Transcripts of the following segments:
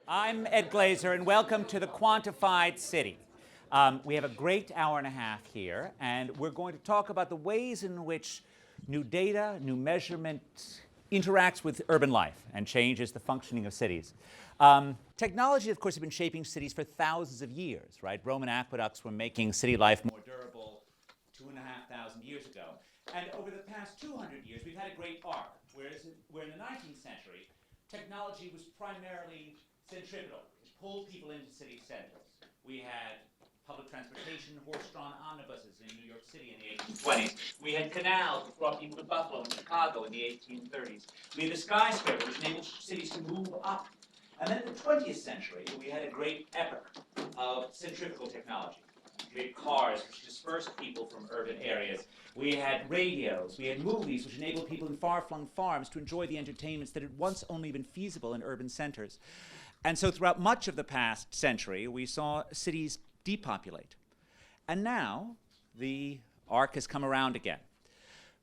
I'm Ed Glaeser, and welcome to the Quantified City. We have a great hour and a half here, and we're going to talk about the ways in which new data, new measurement interacts with urban life and changes the functioning of cities. Technology, of course, has been shaping cities for thousands of years, right? Roman aqueducts were making city life more durable 2,500 years ago. And over the past 200 years, we've had a great arc, where in the 19th century, technology was primarily centripetal. It pulled people into city centers. We had public transportation, horse-drawn omnibuses in New York City in the 1820s. We had canals which brought people to Buffalo and Chicago in the 1830s. We had the skyscraper which enabled cities to move up. And then in the 20th century, we had a great epoch of centrifugal technology. We had cars which dispersed people from urban areas. We had radios, we had movies which enabled people in far-flung farms to enjoy the entertainments that had once only been feasible in urban centers. And so throughout much of the past century, we saw cities depopulate. And now the arc has come around again.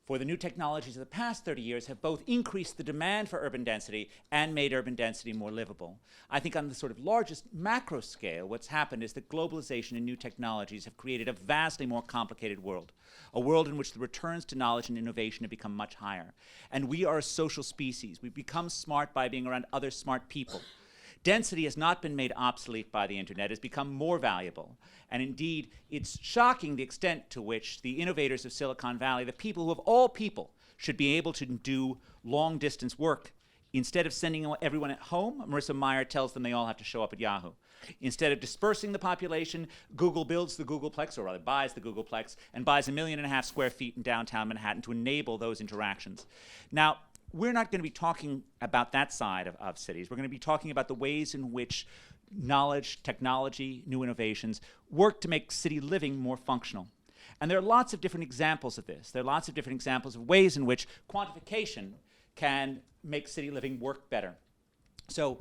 For the new technologies of the past 30 years have both increased the demand for urban density and made urban density more livable. I think on the sort of largest macro scale, what's happened is that globalization and new technologies have created a vastly more complicated world, a world in which the returns to knowledge and innovation have become much higher. And we are a social species. We've become smart by being around other smart people. Density has not been made obsolete by the internet. It has become more valuable. And indeed, it's shocking the extent to which the innovators of Silicon Valley, the people who of all people should be able to do long-distance work, instead of sending everyone at home, Marissa Mayer tells them they all have to show up at Yahoo. Instead of dispersing the population, Google builds the Googleplex, or rather buys the Googleplex, and buys 1.5 million square feet in downtown Manhattan to enable those interactions. Now, we're not going to be talking about that side of cities. We're going to be talking about the ways in which knowledge, technology, new innovations work to make city living more functional. And there are lots of different examples of this. There are lots of different examples of ways in which quantification can make city living work better. So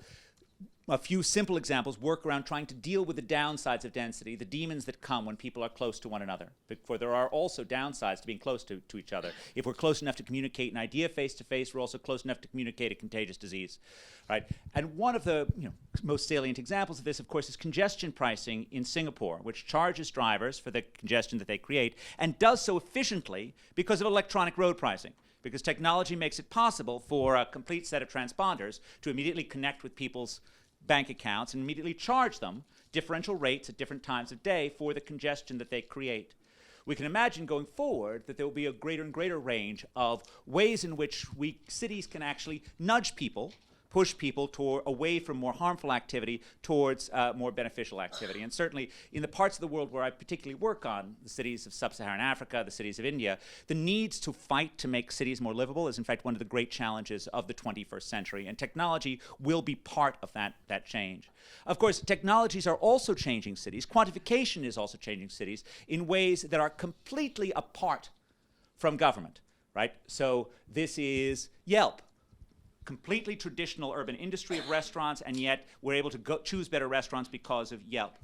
a few simple examples work around trying to deal with the downsides of density, the demons that come when people are close to one another. For there are also downsides to being close to each other. If we're close enough to communicate an idea face to face, we're also close enough to communicate a contagious disease, right? And one of the most salient examples of this, of course, is congestion pricing in Singapore, which charges drivers for the congestion that they create and does so efficiently because of electronic road pricing. Because technology makes it possible for a complete set of transponders to immediately connect with people's bank accounts and immediately charge them differential rates at different times of day for the congestion that they create. We can imagine going forward that there will be a greater and greater range of ways in which cities can actually nudge people, push people away from more harmful activity towards more beneficial activity. And certainly in the parts of the world where I particularly work on, the cities of sub-Saharan Africa, the cities of India, the needs to fight to make cities more livable is in fact one of the great challenges of the 21st century. And technology will be part of that change. Of course, technologies are also changing cities. Quantification is also changing cities in ways that are completely apart from government, right? So this is Yelp. Completely traditional urban industry of restaurants, and yet we're able to choose better restaurants because of Yelp.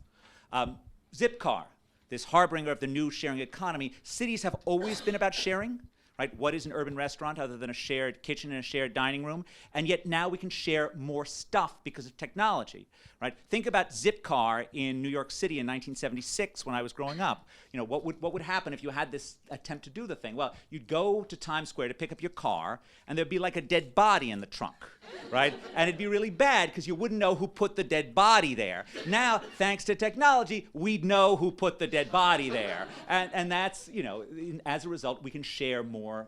Zipcar, this harbinger of the new sharing economy. Cities have always been about sharing, right? What is an urban restaurant other than a shared kitchen and a shared dining room? And yet now we can share more stuff because of technology, right? Think about Zipcar in New York City in 1976 when I was growing up. What would happen if you had this attempt to do the thing? Well, you'd go to Times Square to pick up your car, and there'd be like a dead body in the trunk, right? And it'd be really bad because you wouldn't know who put the dead body there. Now, thanks to technology, we'd know who put the dead body there. And that's, as a result, we can share more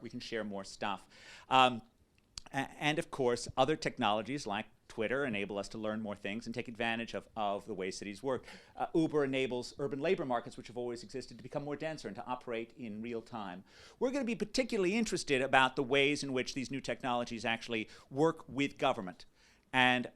stuff. And of course, other technologies like Twitter enable us to learn more things and take advantage of the way cities work. Uber enables urban labor markets, which have always existed, to become more denser and to operate in real time. We're going to be particularly interested about the ways in which these new technologies actually work with government and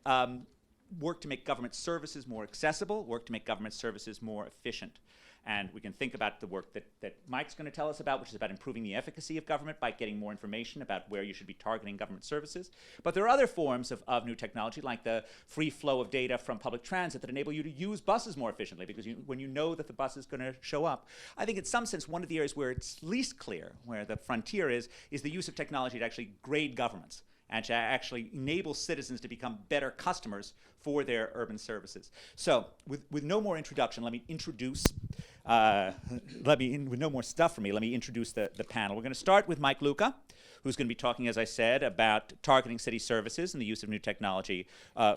work to make government services more accessible, work to make government services more efficient. And we can think about the work that Mike's going to tell us about, which is about improving the efficacy of government by getting more information about where you should be targeting government services. But there are other forms of new technology, like the free flow of data from public transit that enable you to use buses more efficiently, because when you know that the bus is going to show up. I think in some sense, one of the areas where it's least clear, where the frontier is the use of technology to actually grade governments and to actually enable citizens to become better customers for their urban services. So with no more introduction, let me introduce, with no more stuff for me, let me introduce the panel. We're going to start with Mike Luca, who's going to be talking, as I said, about targeting city services and the use of new technology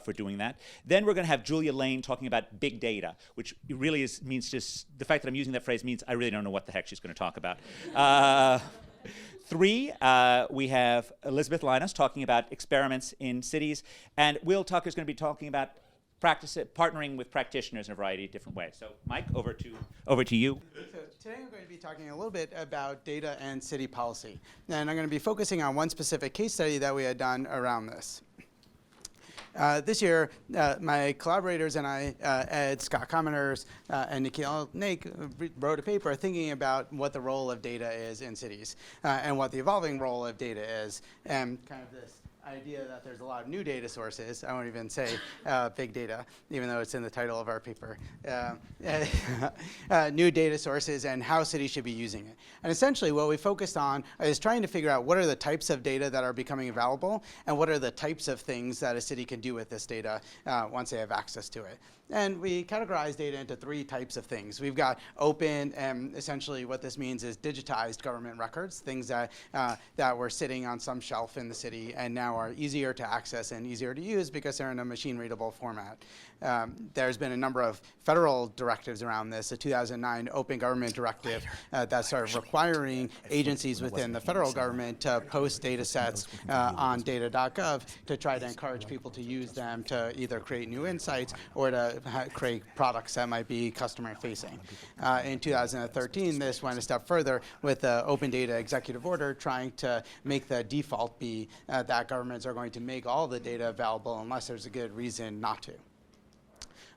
for doing that. Then we're going to have Julia Lane talking about big data, which really means just, the fact that I'm using that phrase means I really don't know what the heck she's going to talk about. 3, we have Elizabeth Linos talking about experiments in cities, and Will Tucker's going to be talking about partnering with practitioners in a variety of different ways. So, Mike, over to you. So today I'm going to be talking a little bit about data and city policy. And I'm going to be focusing on one specific case study that we had done around this. This year, my collaborators and I, Ed, Scott Commoners, and Nikhil Naik, wrote a paper thinking about what the role of data is in cities and what the evolving role of data is, and kind of this idea that there's a lot of new data sources. I won't even say big data, even though it's in the title of our paper. New data sources and how cities should be using it. And essentially what we focused on is trying to figure out what are the types of data that are becoming available and what are the types of things that a city can do with this data once they have access to it. And we categorize data into 3 types of things. We've got open, and essentially what this means is digitized government records, things that were sitting on some shelf in the city and now are easier to access and easier to use because they're in a machine-readable format. There's been a number of federal directives around this, a 2009 Open Government Directive that started requiring agencies within the federal government to post data sets on data.gov to try to encourage people to use them to either create new insights or to create products that might be customer-facing. In 2013, this went a step further with the Open Data Executive Order trying to make the default be that governments are going to make all the data available unless there's a good reason not to.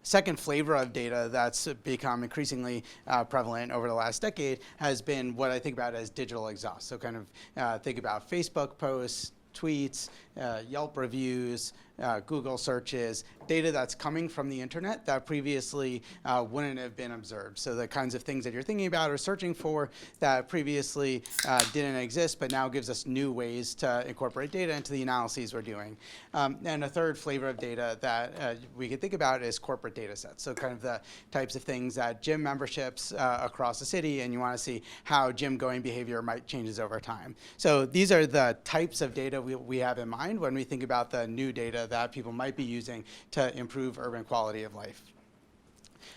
Second flavor of data that's become increasingly prevalent over the last decade has been what I think about as digital exhaust. So kind of think about Facebook posts, tweets, Yelp reviews, Google searches, data that's coming from the internet that previously wouldn't have been observed. So the kinds of things that you're thinking about or searching for that previously didn't exist, but now gives us new ways to incorporate data into the analyses we're doing. And a third flavor of data that we could think about is corporate data sets. So kind of the types of things that gym memberships across the city, and you want to see how gym going behavior might changes over time. So these are the types of data we have in mind when we think about the new data that people might be using to improve urban quality of life.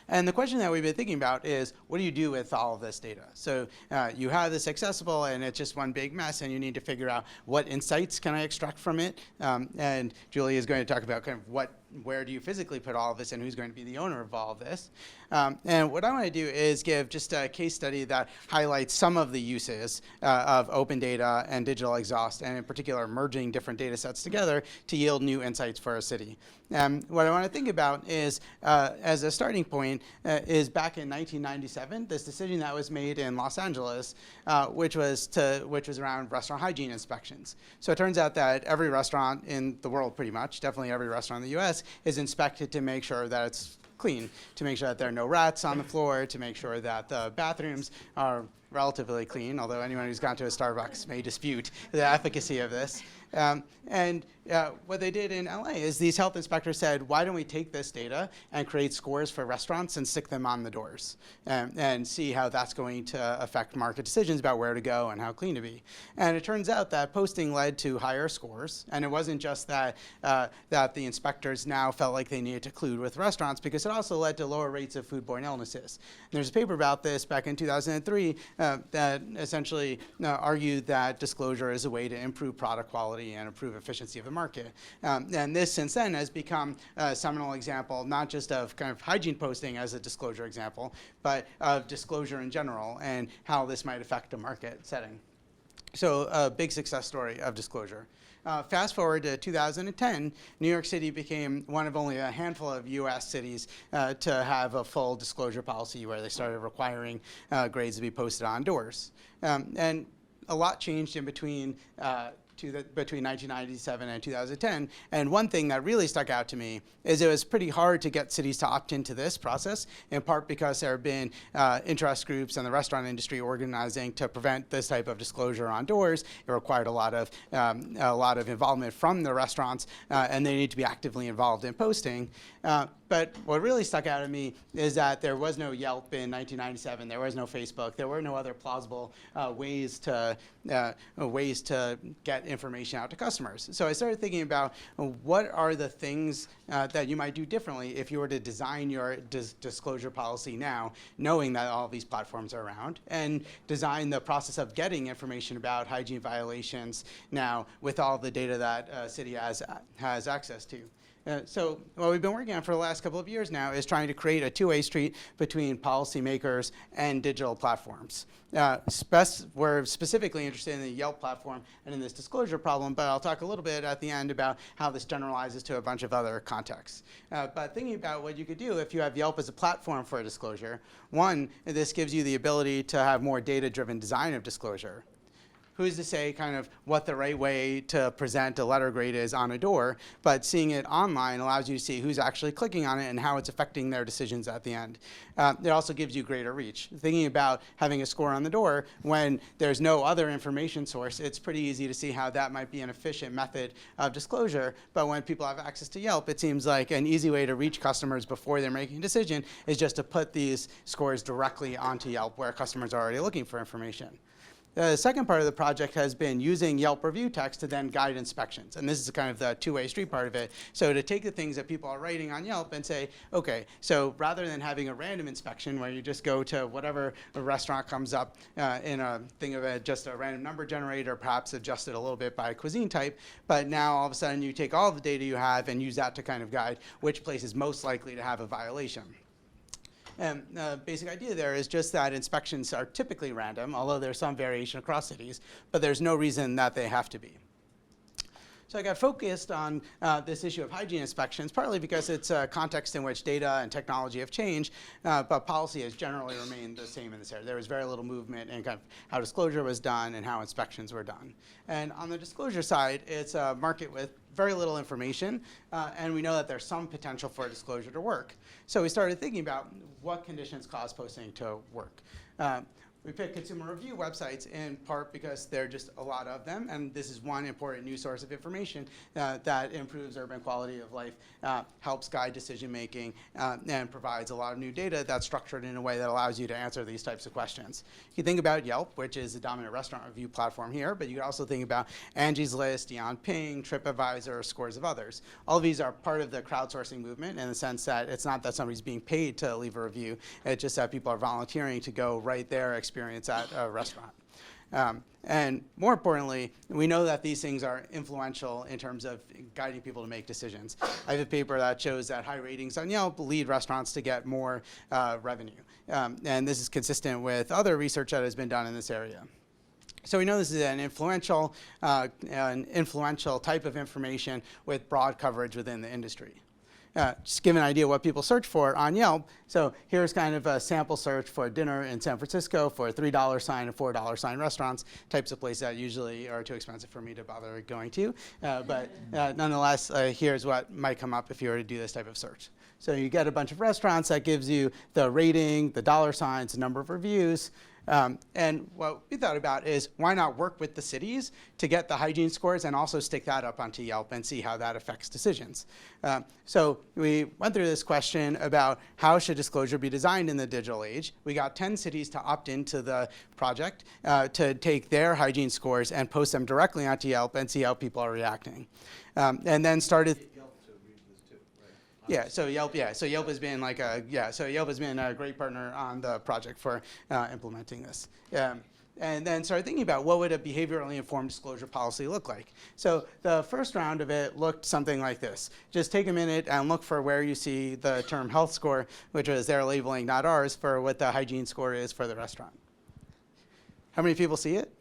And the question that we've been thinking about is, what do you do with all of this data? So you have this accessible, and it's just one big mess, and you need to figure out what insights can I extract from it. And Julie is going to talk about kind of where do you physically put all of this and who's going to be the owner of all of this. And what I want to do is give just a case study that highlights some of the uses of open data and digital exhaust, and in particular merging different data sets together to yield new insights for a city. What I want to think about is, as a starting point, is back in 1997, this decision that was made in Los Angeles, which was around restaurant hygiene inspections. So it turns out that every restaurant in the world, pretty much, definitely every restaurant in the US, is inspected to make sure that it's clean, to make sure that there are no rats on the floor, to make sure that the bathrooms are relatively clean, although anyone who's gone to a Starbucks may dispute the efficacy of this. What they did in LA is these health inspectors said, why don't we take this data and create scores for restaurants and stick them on the doors and see how that's going to affect market decisions about where to go and how clean to be. And it turns out that posting led to higher scores. And it wasn't just that the inspectors now felt like they needed to collude with restaurants, because it also led to lower rates of foodborne illnesses. And there's a paper about this back in 2003 that essentially argued that disclosure is a way to improve product quality and improve efficiency of the market. And this, since then, has become a seminal example, not just of kind of hygiene posting as a disclosure example, but of disclosure in general and how this might affect a market setting. So a big success story of disclosure. Fast forward to 2010, New York City became one of only a handful of US cities to have a full disclosure policy where they started requiring grades to be posted on doors. And a lot changed in between between 1997 and 2010. And one thing that really stuck out to me is it was pretty hard to get cities to opt into this process, in part because there have been interest groups in the restaurant industry organizing to prevent this type of disclosure on doors. It required a lot of involvement from the restaurants, and they need to be actively involved in posting. But what really stuck out to me is that there was no Yelp in 1997. There was no Facebook. There were no other plausible ways to get information out to customers. So I started thinking about what are the things that you might do differently if you were to design your disclosure policy now, knowing that all these platforms are around, and design the process of getting information about hygiene violations now with all the data that a city has access to. So what we've been working on for the last couple of years now is trying to create a two-way street between policymakers and digital platforms. We're specifically interested in the Yelp platform and in this disclosure problem, but I'll talk a little bit at the end about how this generalizes to a bunch of other contexts. But thinking about what you could do if you have Yelp as a platform for a disclosure, one, this gives you the ability to have more data-driven design of disclosure. Who's to say kind of what the right way to present a letter grade is on a door, but seeing it online allows you to see who's actually clicking on it and how it's affecting their decisions at the end. It also gives you greater reach. Thinking about having a score on the door when there's no other information source, it's pretty easy to see how that might be an efficient method of disclosure, but when people have access to Yelp, it seems like an easy way to reach customers before they're making a decision is just to put these scores directly onto Yelp where customers are already looking for information. The second part of the project has been using Yelp review text to then guide inspections. And this is kind of the two-way street part of it. So to take the things that people are writing on Yelp and say, okay, so rather than having a random inspection where you just go to whatever restaurant comes up in a thing of just a random number generator, perhaps adjusted a little bit by cuisine type, but now all of a sudden you take all of the data you have and use that to kind of guide which place is most likely to have a violation. And the basic idea there is just that inspections are typically random, although there's some variation across cities, but there's no reason that they have to be. So I got focused on this issue of hygiene inspections, partly because it's a context in which data and technology have changed, but policy has generally remained the same in this area. There was very little movement in kind of how disclosure was done and how inspections were done. And on the disclosure side, it's a market with very little information, and we know that there's some potential for disclosure to work. So we started thinking about what conditions cause posting to work. We picked consumer review websites in part because there are just a lot of them, and this is one important new source of information that improves urban quality of life, helps guide decision making, and provides a lot of new data that's structured in a way that allows you to answer these types of questions. You think about Yelp, which is the dominant restaurant review platform here, but you can also think about Angie's List, Beyond Ping, TripAdvisor, scores of others. All of these are part of the crowdsourcing movement in the sense that it's not that somebody's being paid to leave a review, it's just that people are volunteering to go write their experience at a restaurant. And more importantly, we know that these things are influential in terms of guiding people to make decisions. I have a paper that shows that high ratings on Yelp lead restaurants to get more revenue. And this is consistent with other research that has been done in this area. So we know this is an influential type of information with broad coverage within the industry. Just give an idea what people search for on Yelp. So here's kind of a sample search for dinner in San Francisco for $3 sign and $4 sign restaurants, types of places that usually are too expensive for me to bother going to. But nonetheless, here's what might come up if you were to do this type of search. So you get a bunch of restaurants that gives you the rating, the dollar signs, the number of reviews. And what we thought about is why not work with the cities to get the hygiene scores and also stick that up onto Yelp and see how that affects decisions. So we went through this question about how should disclosure be designed in the digital age. We got 10 cities to opt into the project to take their hygiene scores and post them directly onto Yelp and see how people are reacting. And then started. Yeah, so Yelp has been Yelp has been a great partner on the project for implementing this. And then started thinking about what would a behaviorally informed disclosure policy look like. So the first round of it looked something like this. Just take a minute and look for where you see the term health score, which is their labeling, not ours, for what the hygiene score is for the restaurant. How many people see it?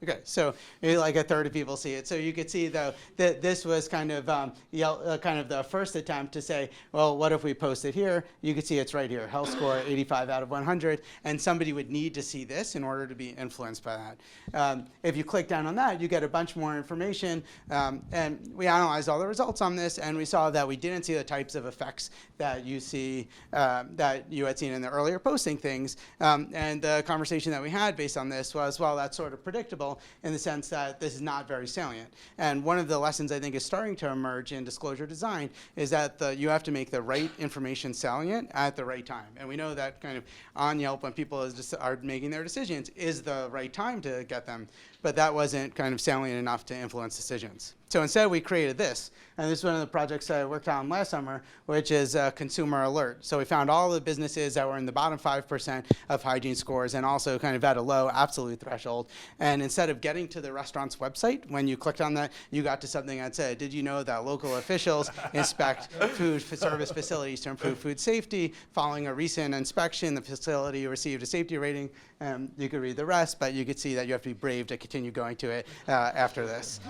Okay, so maybe like a third of people see it. So you could see though that this was kind of kind of the first attempt to say, well, what if we post it here? You could see it's right here, health score 85 out of 100, and somebody would need to see this in order to be influenced by that. If you click down on that, you get a bunch more information, and we analyzed all the results on this, and we saw that we didn't see the types of effects that you see that you had seen in the earlier posting things, and the conversation that we had based on this was, well, that's sort of predictable in the sense that this is not very salient. And one of the lessons I think is starting to emerge in disclosure design is that you have to make the right information salient at the right time. And we know that kind of on Yelp when people are making their decisions is the right time to get them, but that wasn't kind of salient enough to influence decisions. So instead we created this, and this is one of the projects I worked on last summer, which is consumer alert. So we found all the businesses that were in the bottom 5% of hygiene scores and also kind of at a low absolute threshold. And instead of getting to the restaurant's website, when you clicked on that, you got to something that said, did you know that local officials inspect food service facilities to improve food safety? Following a recent inspection, the facility received a safety rating. You could read the rest, but you could see that you have to be brave to continue going to it after this.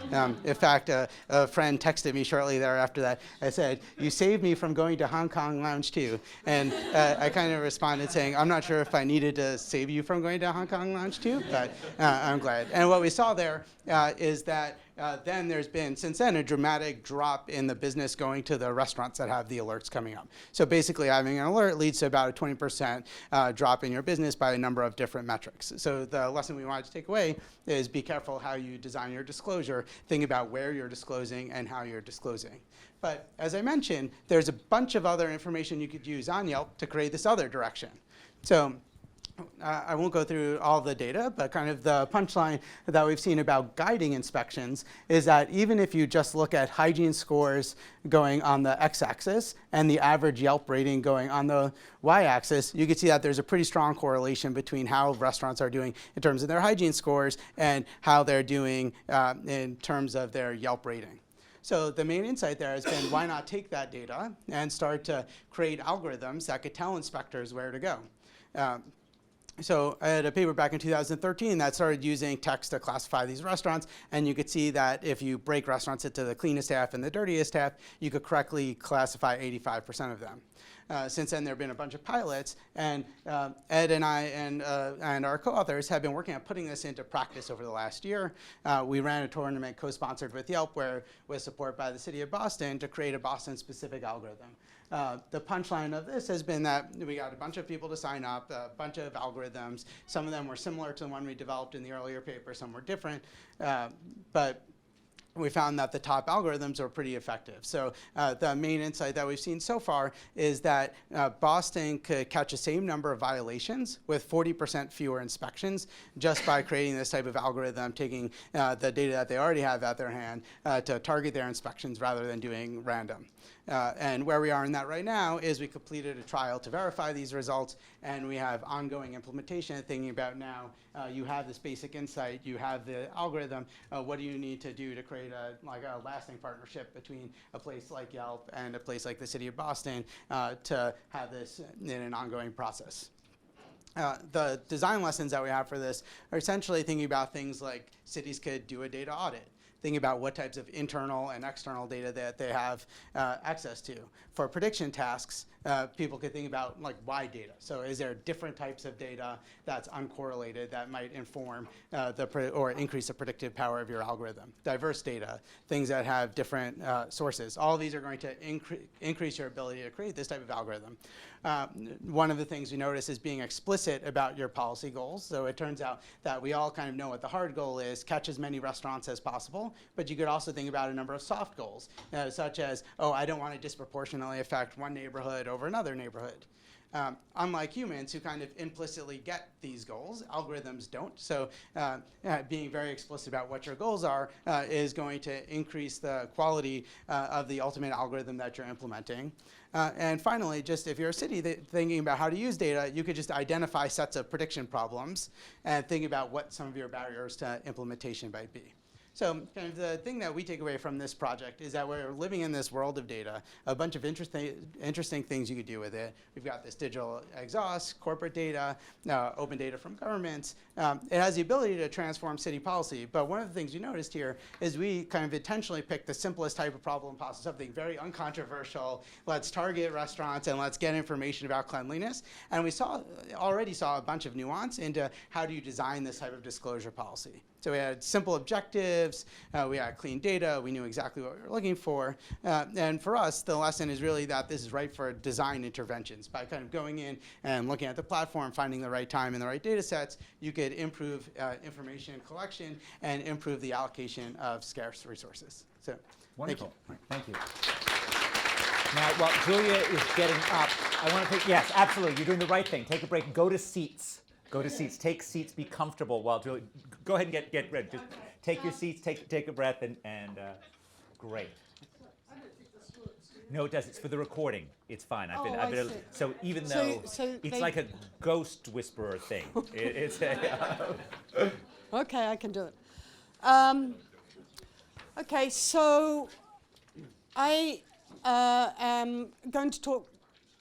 In fact, a friend texted me shortly thereafter that I said, you saved me from going to Hong Kong Lounge 2. And I kind of responded saying, I'm not sure if I needed to save you from going to Hong Kong Lounge 2, but I'm glad. And what we saw there is that then there's been, since then, a dramatic drop in the business going to the restaurants that have the alerts coming up. So basically, having an alert leads to about a 20% drop in your business by a number of different metrics. So the lesson we wanted to take away is be careful how you design your disclosure. Think about where you're disclosing and how you're disclosing. But as I mentioned, there's a bunch of other information you could use on Yelp to create this other direction. So I won't go through all the data, but kind of the punchline that we've seen about guiding inspections is that even if you just look at hygiene scores going on the x-axis and the average Yelp rating going on the y-axis, you can see that there's a pretty strong correlation between how restaurants are doing in terms of their hygiene scores and how they're doing in terms of their Yelp rating. So the main insight there has been, why not take that data and start to create algorithms that could tell inspectors where to go? So I had a paper back in 2013 that started using text to classify these restaurants, and you could see that if you break restaurants into the cleanest half and the dirtiest half, you could correctly classify 85% of them. Since then, there have been a bunch of pilots, and Ed and I and our co-authors have been working on putting this into practice over the last year. We ran a tournament co-sponsored with Yelp with support by the city of Boston to create a Boston-specific algorithm. The punchline of this has been that we got a bunch of people to sign up, a bunch of algorithms. Some of them were similar to the one we developed in the earlier paper, some were different, but we found that the top algorithms are pretty effective. So the main insight that we've seen so far is that Boston could catch the same number of violations with 40% fewer inspections just by creating this type of algorithm, taking the data that they already have at their hand to target their inspections rather than doing random. And where we are in that right now is we completed a trial to verify these results, and we have ongoing implementation, thinking about now you have this basic insight, you have the algorithm, what do you need to do to create a lasting partnership between a place like Yelp and a place like the city of Boston to have this in an ongoing process. The design lessons that we have for this are essentially thinking about things like cities could do a data audit, thinking about what types of internal and external data that they have access to. For prediction tasks, people could think about why data. So is there different types of data that's uncorrelated that might inform or increase the predictive power of your algorithm? Diverse data, things that have different sources. All of these are going to increase your ability to create this type of algorithm. One of the things we notice is being explicit about your policy goals. So it turns out that we all kind of know what the hard goal is, catch as many restaurants as possible, but you could also think about a number of soft goals, such as, oh, I don't want to disproportionately affect one neighborhood over another neighborhood. Unlike humans who kind of implicitly get these goals, algorithms don't. So being very explicit about what your goals are is going to increase the quality of the ultimate algorithm that you're implementing. And finally, just if you're a city thinking about how to use data, you could just identify sets of prediction problems and think about what some of your barriers to implementation might be. So kind of the thing that we take away from this project is that we're living in this world of data, a bunch of interesting things you could do with it. We've got this digital exhaust, corporate data, open data from governments. It has the ability to transform city policy, but one of the things you noticed here is we kind of intentionally picked the simplest type of problem possible, something very uncontroversial. Let's target restaurants and let's get information about cleanliness. And we already saw a bunch of nuance into how do you design this type of disclosure policy. So we had simple objectives, we had clean data, we knew exactly what we were looking for. And for us, the lesson is really that this is right for design interventions. By kind of going in and looking at the platform, finding the right time and the right data sets, you could improve information collection and improve the allocation of scarce resources. So, wonderful. Thank you. Now, while Julia is getting up, I want to take, yes, absolutely, you're doing the right thing. Take a break, go to seats. Go to seats, take seats, be comfortable while Julia, go ahead and get ready. Just take your seats, take a breath, and great. No, it does. It's for the recording. It's fine. I've been so even though it's like a ghost whisperer thing. It's Okay, I can do it. Okay, so I am going to talk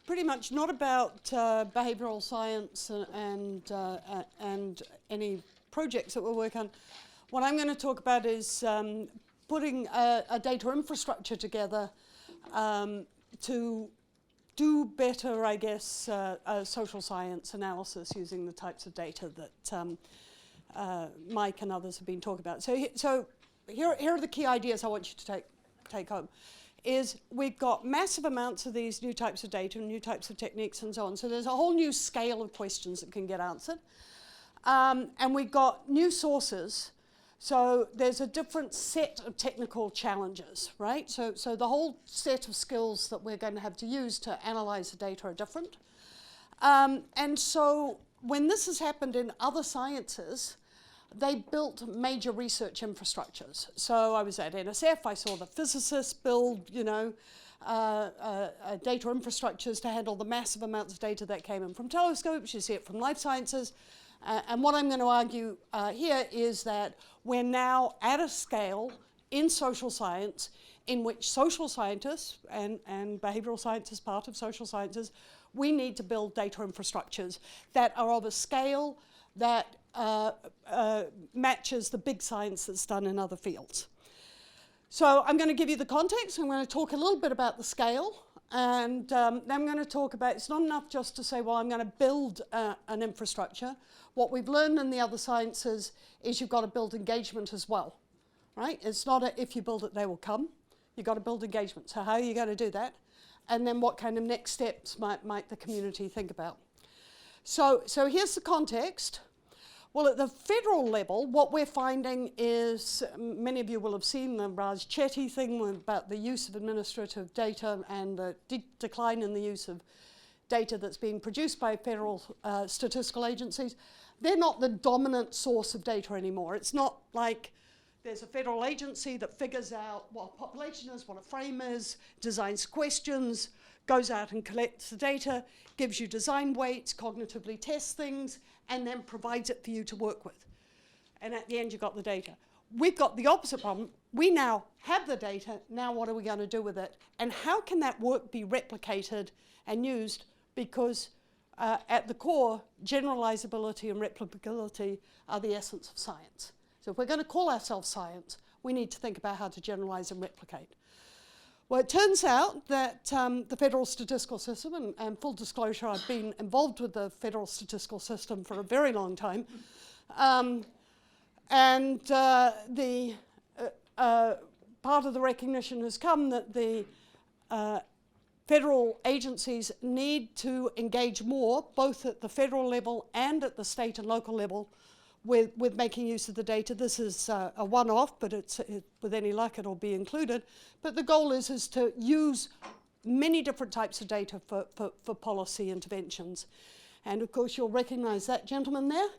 pretty much not about behavioral science and any projects that we're working on. What I'm going to talk about is putting a data infrastructure together to do better, I guess, social science analysis using the types of data that Mike and others have been talking about. So here are the key ideas I want you to take home. Is we've got massive amounts of these new types of data and new types of techniques and so on. So there's a whole new scale of questions that can get answered. And we've got new sources. So there's a different set of technical challenges, right? So the whole set of skills that we're going to have to use to analyze the data are different. And so when this has happened in other sciences, they built major research infrastructures. So I was at NSF, I saw the physicists build, data infrastructures to handle the massive amounts of data that came in from telescopes. You see it from life sciences. And what I'm going to argue here is that we're now at a scale in social science in which social scientists, and behavioral science is part of social sciences, we need to build data infrastructures that are of a scale that matches the big science that's done in other fields. So I'm going to give you the context. I'm going to talk a little bit about the scale. And then I'm going to talk about, it's not enough just to say, well, I'm going to build an infrastructure. What we've learned in the other sciences is you've got to build engagement as well, right? It's not a, if you build it, they will come. You've got to build engagement. So how are you going to do that? And then what kind of next steps might the community think about? So here's the context. Well, at the federal level, what we're finding is, many of you will have seen the Raj Chetty thing about the use of administrative data and the decline in the use of data that's being produced by federal statistical agencies. They're not the dominant source of data anymore. It's not like there's a federal agency that figures out what a population is, what a frame is, designs questions, goes out and collects the data, gives you design weights, cognitively tests things, and then provides it for you to work with. And at the end, you've got the data. We've got the opposite problem. We now have the data. Now what are we going to do with it? And how can that work be replicated and used? Because at the core, generalizability and replicability are the essence of science. So if we're going to call ourselves science, we need to think about how to generalize and replicate. Well, it turns out that the federal statistical system, and full disclosure, I've been involved with the federal statistical system for a very long time, the part of the recognition has come that the federal agencies need to engage more, both at the federal level and at the state and local level, with making use of the data. This is a one-off, but with any luck it'll be included. But the goal is to use many different types of data for policy interventions. And of course you'll recognize that gentleman there.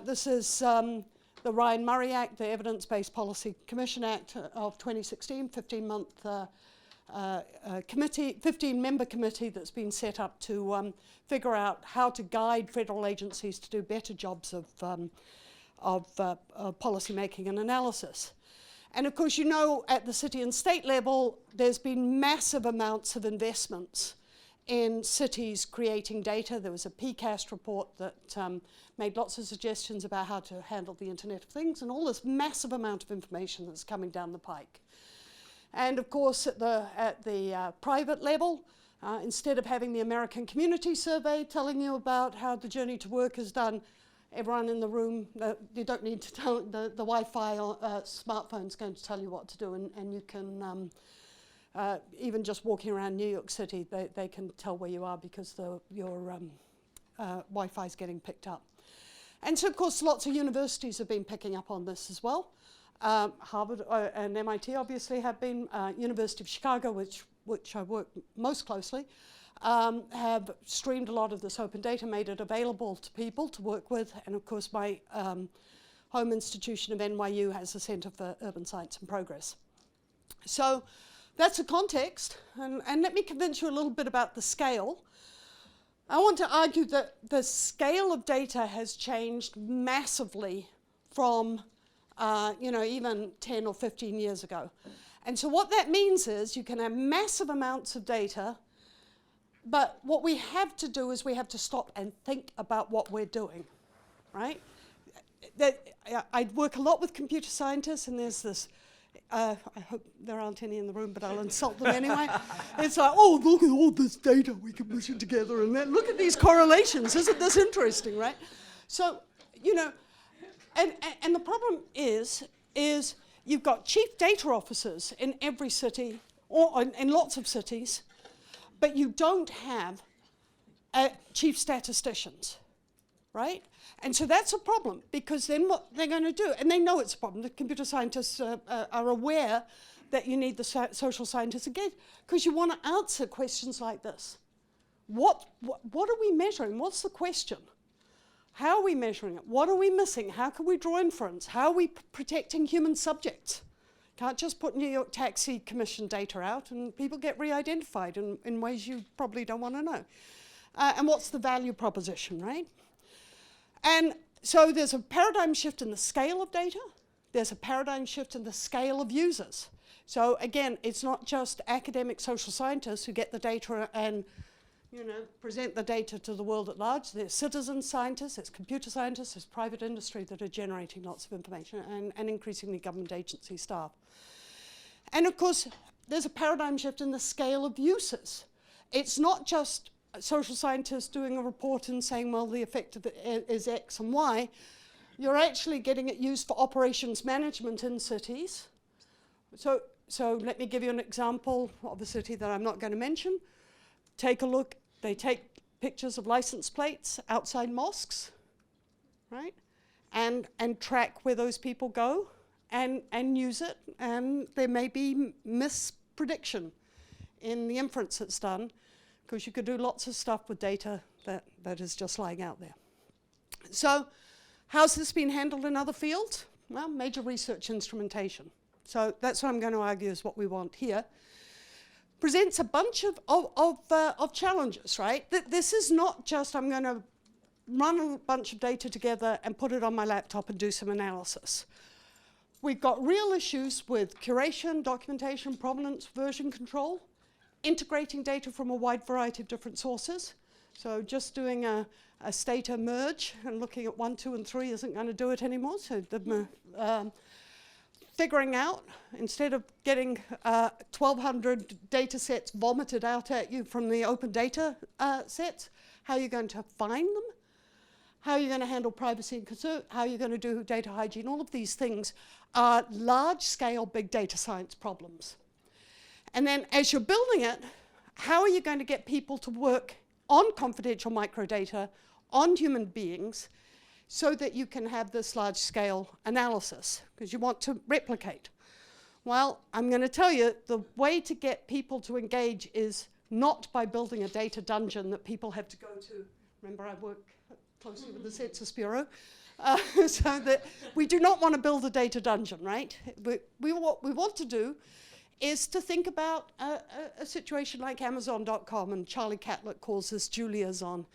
This is the Ryan Murray Act, the Evidence-Based Policy Commission Act of 2016, 15-month committee, 15-member committee that's been set up to figure out how to guide federal agencies to do better jobs of policy making and analysis. And of course, you know, at the city and state level, there's been massive amounts of investments in cities creating data. There was a PCAST report that made lots of suggestions about how to handle the Internet of Things, and all this massive amount of information that's coming down the pike. And of course, at the private level, instead of having the American Community Survey telling you about how the journey to work is done, everyone in the room, you don't need to tell, the Wi-Fi or smartphone's going to tell you what to do, and you can, even just walking around New York City, they can tell where you are because your Wi-Fi is getting picked up. And so, of course, lots of universities have been picking up on this as well. Harvard and MIT obviously have been. University of Chicago, which I work most closely, have streamed a lot of this open data, made it available to people to work with, and of course my home institution of NYU has a Center for Urban Science and Progress. So that's the context, and let me convince you a little bit about the scale. I want to argue that the scale of data has changed massively from even 10 or 15 years ago. And so what that means is you can have massive amounts of data, but what we have to do is we have to stop and think about what we're doing, right? I work a lot with computer scientists, and there's this, I hope there aren't any in the room, but I'll insult them anyway. It's like, oh, look at all this data we can push it together, and then look at these correlations. Isn't this interesting, right? So, you know, and the problem is you've got chief data officers in every city, or in lots of cities, but you don't have chief statisticians, right? And so that's a problem, because then what they're going to do, and they know it's a problem, the computer scientists are aware that you need the social scientists again, because you want to answer questions like this. What are we measuring? What's the question? How are we measuring it? What are we missing? How can we draw inference? How are we protecting human subjects? Can't just put New York Taxi Commission data out and people get re-identified in ways you probably don't want to know. And what's the value proposition, right? And so there's a paradigm shift in the scale of data. There's a paradigm shift in the scale of users. So again, it's not just academic social scientists who get the data and present the data to the world at large. There's citizen scientists, there's computer scientists, there's private industry that are generating lots of information, and increasingly government agency staff. And of course, there's a paradigm shift in the scale of uses. It's not just social scientists doing a report and saying, well, the effect of it is X and Y. You're actually getting it used for operations management in cities. So let me give you an example of a city that I'm not going to mention. Take a look. They take pictures of license plates outside mosques, right? And track where those people go and use it. And there may be misprediction in the inference that's done, because you could do lots of stuff with data that is just lying out there. So how's this been handled in other fields? Well, major research instrumentation. So that's what I'm going to argue is what we want here. Presents a bunch of challenges, right? This is not just I'm going to run a bunch of data together and put it on my laptop and do some analysis. We've got real issues with curation, documentation, provenance, version control, integrating data from a wide variety of different sources. So just doing a Stata merge and looking at 1, 2, and 3 isn't going to do it anymore. So figuring out, instead of getting 1,200 data sets vomited out at you from the open data sets, how you're going to find them, how you're going to handle privacy and concern, how you're going to do data hygiene. All of these things are large-scale big data science problems. And then as you're building it, how are you going to get people to work on confidential microdata, on human beings, so that you can have this large-scale analysis, because you want to replicate? Well, I'm going to tell you, the way to get people to engage is not by building a data dungeon that people have to go to. Remember, I work closely with the Census Bureau. So that we do not want to build a data dungeon, right? What we want to do is to think about a situation like Amazon.com, and Charlie Catlett calls this Julia's on.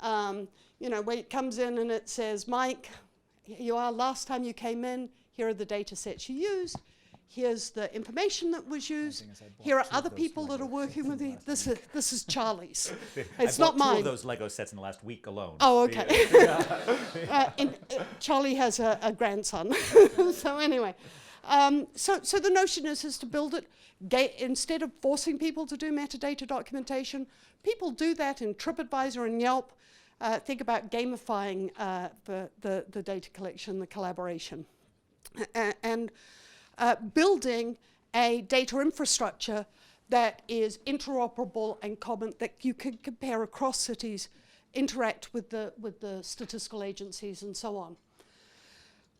Where it comes in and it says, Mike, here you are, last time you came in, here are the data sets you used, here's the information that was used, here are other people that are working with you. This is Charlie's. It's not mine. I bought 2 of those Lego sets in the last week alone. Oh, okay. Charlie has a grandson. So anyway, so the notion is to build it, instead of forcing people to do metadata documentation, people do that in TripAdvisor and Yelp. Think about gamifying the data collection, the collaboration. And building a data infrastructure that is interoperable and common, that you can compare across cities, interact with the statistical agencies and so on.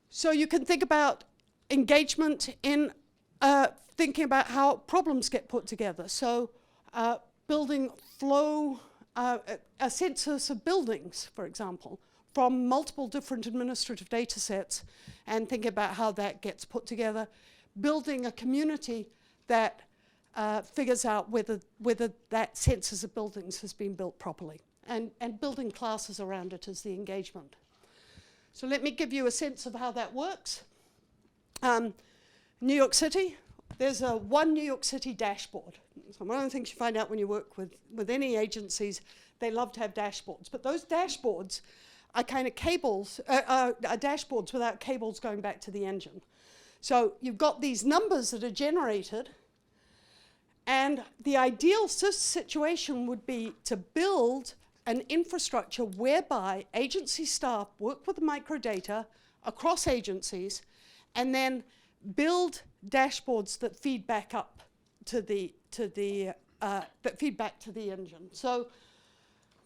So you can think about engagement in thinking about how problems get put together. So building flow, a census of buildings, for example, from multiple different administrative data sets, and think about how that gets put together. Building a community that figures out whether that census of buildings has been built properly, and building classes around it as the engagement. So let me give you a sense of how that works. New York City, there's a one New York City dashboard. So one of the things you find out when you work with any agencies, they love to have dashboards. But those dashboards are kind of cables, are dashboards without cables going back to the engine. So you've got these numbers that are generated, and the ideal situation would be to build an infrastructure whereby agency staff work with the microdata across agencies, and then build dashboards that feed back up to the engine. So,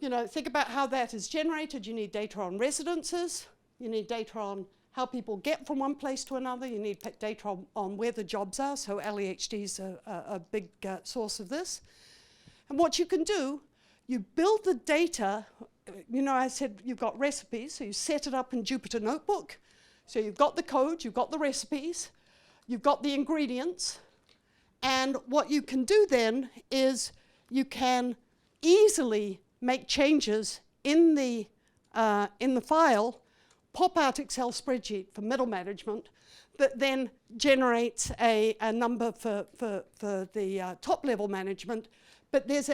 you know, think about how that is generated. You need data on residences. You need data on how people get from one place to another. You need data on where the jobs are. So LEHD is a big source of this. And what you can do, you build the data. You know, I said you've got recipes, so you set it up in Jupyter Notebook. So you've got the code, you've got the recipes, you've got the ingredients. And what you can do then is you can easily make changes in the file, pop out Excel spreadsheet for middle management that then generates a number for the top level management. But there's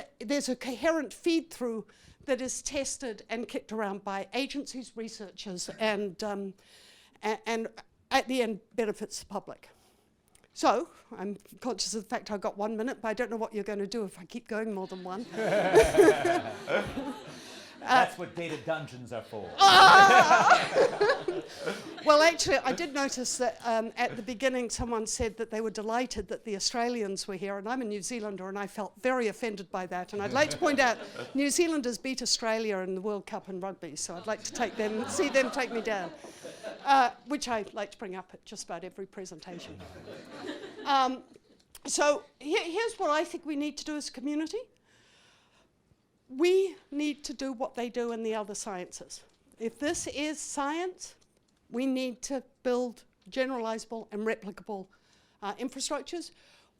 a coherent feed through that is tested and kicked around by agencies, researchers, and at the end benefits the public. So I'm conscious of the fact I've got 1 minute, but I don't know what you're going to do if I keep going more than one. That's what data dungeons are for. Well, actually, I did notice that at the beginning someone said that they were delighted that the Australians were here, and I'm a New Zealander, and I felt very offended by that. And I'd like to point out New Zealanders beat Australia in the World Cup in rugby, so I'd like to see them take me down, which I like to bring up at just about every presentation. So here's what I think we need to do as a community. We need to do what they do in the other sciences. If this is science, we need to build generalizable and replicable infrastructures.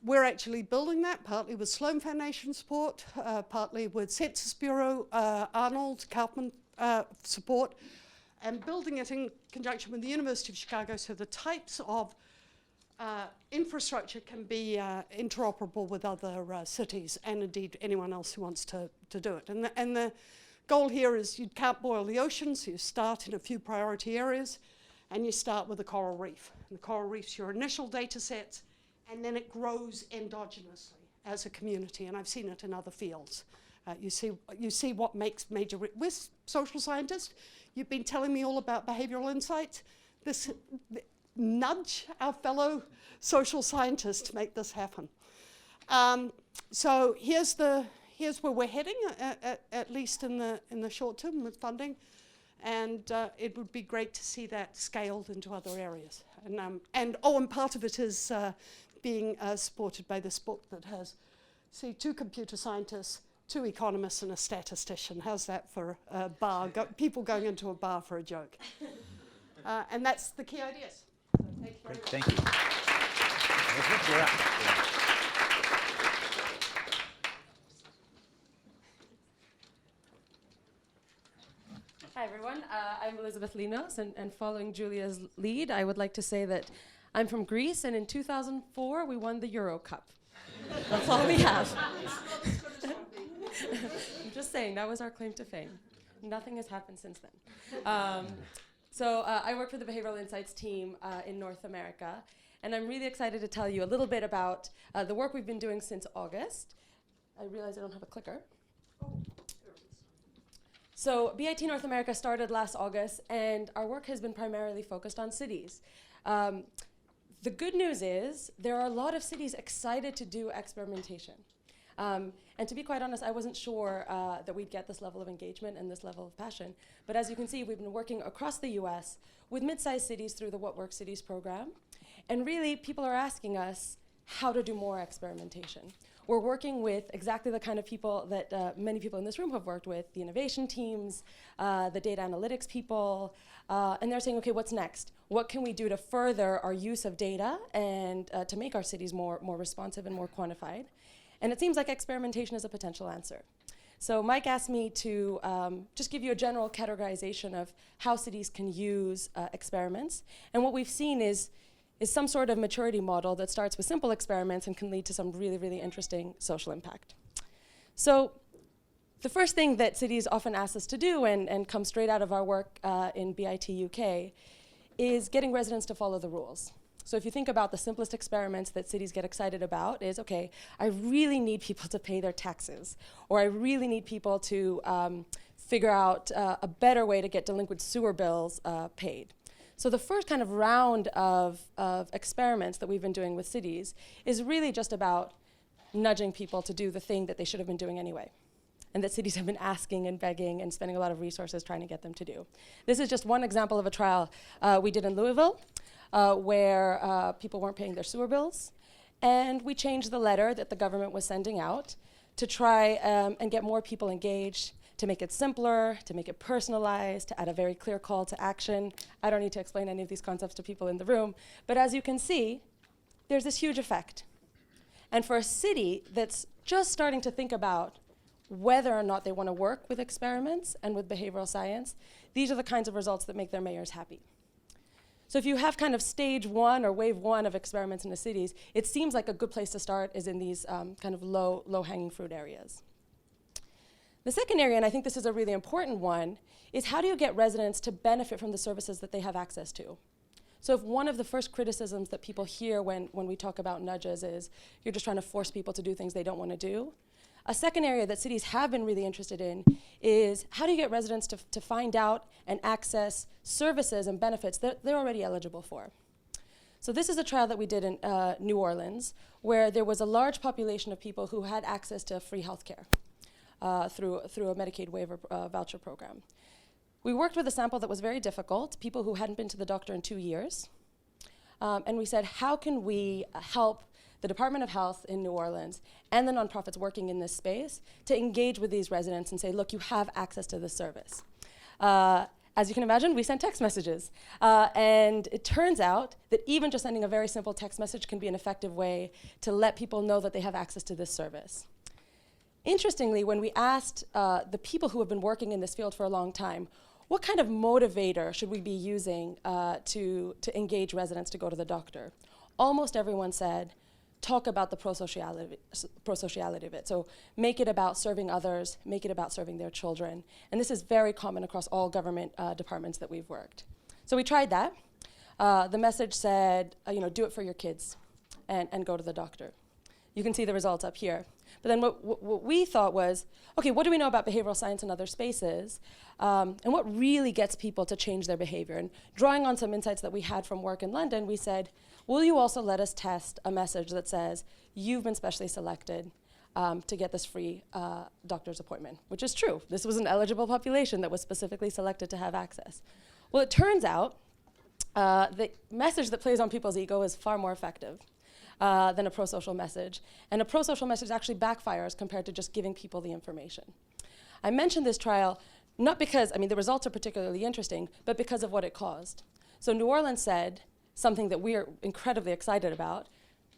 We're actually building that, partly with Sloan Foundation support, partly with Census Bureau, Arnold, Kaufman support, and building it in conjunction with the University of Chicago, so the types of infrastructure can be interoperable with other cities, and indeed anyone else who wants to do it. And the goal here is you can't boil the ocean, so you start in a few priority areas, and you start with the coral reef. And the coral reef's your initial data sets, and then it grows endogenously as a community, and I've seen it in other fields. You see what makes major... We're social scientists. You've been telling me all about behavioral insights. Nudge our fellow social scientists to make this happen. So here's where we're heading, at least in the short term with funding, and it would be great to see that scaled into other areas. And part of it is being supported by this book that has, 2 computer scientists, 2 economists, and a statistician. How's that for a bar? People going into a bar for a joke. And that's the key ideas. Thank you. Great, thank you. You're up. Hi, everyone. I'm Elizabeth Linos, and following Julia's lead, I would like to say that I'm from Greece, and in 2004, we won the Euro Cup. That's all we have. I'm just saying, that was our claim to fame. Nothing has happened since then. So I work for the Behavioral Insights team in North America, and I'm really excited to tell you a little bit about the work we've been doing since August. I realize I don't have a clicker. So BIT North America started last August, and our work has been primarily focused on cities. The good news is there are a lot of cities excited to do experimentation. And to be quite honest, I wasn't sure that we'd get this level of engagement and this level of passion. But as you can see, we've been working across the US with mid-sized cities through the What Works Cities program. And really, people are asking us how to do more experimentation. We're working with exactly the kind of people that many people in this room have worked with, the innovation teams, the data analytics people, and they're saying, okay, what's next? What can we do to further our use of data and to make our cities more responsive and more quantified? And it seems like experimentation is a potential answer. So Mike asked me to just give you a general categorization of how cities can use experiments. And what we've seen is some sort of maturity model that starts with simple experiments and can lead to some really, really interesting social impact. So the first thing that cities often ask us to do and comes straight out of our work in BIT UK is getting residents to follow the rules. So if you think about the simplest experiments that cities get excited about is, okay, I really need people to pay their taxes, or I really need people to figure out a better way to get delinquent sewer bills paid. So the first kind of round of experiments that we've been doing with cities is really just about nudging people to do the thing that they should have been doing anyway, and that cities have been asking and begging and spending a lot of resources trying to get them to do. This is just one example of a trial we did in Louisville, where people weren't paying their sewer bills, and we changed the letter that the government was sending out to try and get more people engaged, to make it simpler, to make it personalized, to add a very clear call to action. I don't need to explain any of these concepts to people in the room, but as you can see, there's this huge effect. And for a city that's just starting to think about whether or not they want to work with experiments and with behavioral science, these are the kinds of results that make their mayors happy. So if you have kind of stage one or wave one of experiments in the cities, it seems like a good place to start is in these kind of low-hanging fruit areas. The second area, and I think this is a really important one, is how do you get residents to benefit from the services that they have access to? So if one of the first criticisms that people hear when we talk about nudges is you're just trying to force people to do things they don't want to do, a second area that cities have been really interested in is how do you get residents to find out and access services and benefits that they're already eligible for? So this is a trial that we did in New Orleans, where there was a large population of people who had access to free healthcare through a Medicaid waiver voucher program. We worked with a sample that was very difficult, people who hadn't been to the doctor in 2 years. And we said, how can we help the Department of Health in New Orleans and the nonprofits working in this space to engage with these residents and say, look, you have access to this service. As you can imagine, we sent text messages. And it turns out that even just sending a very simple text message can be an effective way to let people know that they have access to this service. Interestingly, when we asked the people who have been working in this field for a long time, what kind of motivator should we be using to engage residents to go to the doctor? Almost everyone said, talk about the prosociality of it. So make it about serving others, make it about serving their children. And this is very common across all government departments that we've worked. So we tried that. The message said, do it for your kids and go to the doctor. You can see the results up here. But then what we thought was, okay, what do we know about behavioral science in other spaces? And what really gets people to change their behavior? And drawing on some insights that we had from work in London, we said, will you also let us test a message that says, you've been specially selected to get this free doctor's appointment, which is true. This was an eligible population that was specifically selected to have access. Well, it turns out the message that plays on people's ego is far more effective than a pro-social message. And a pro-social message actually backfires compared to just giving people the information. I mentioned this trial not because, the results are particularly interesting, but because of what it caused. So New Orleans said something that we're incredibly excited about.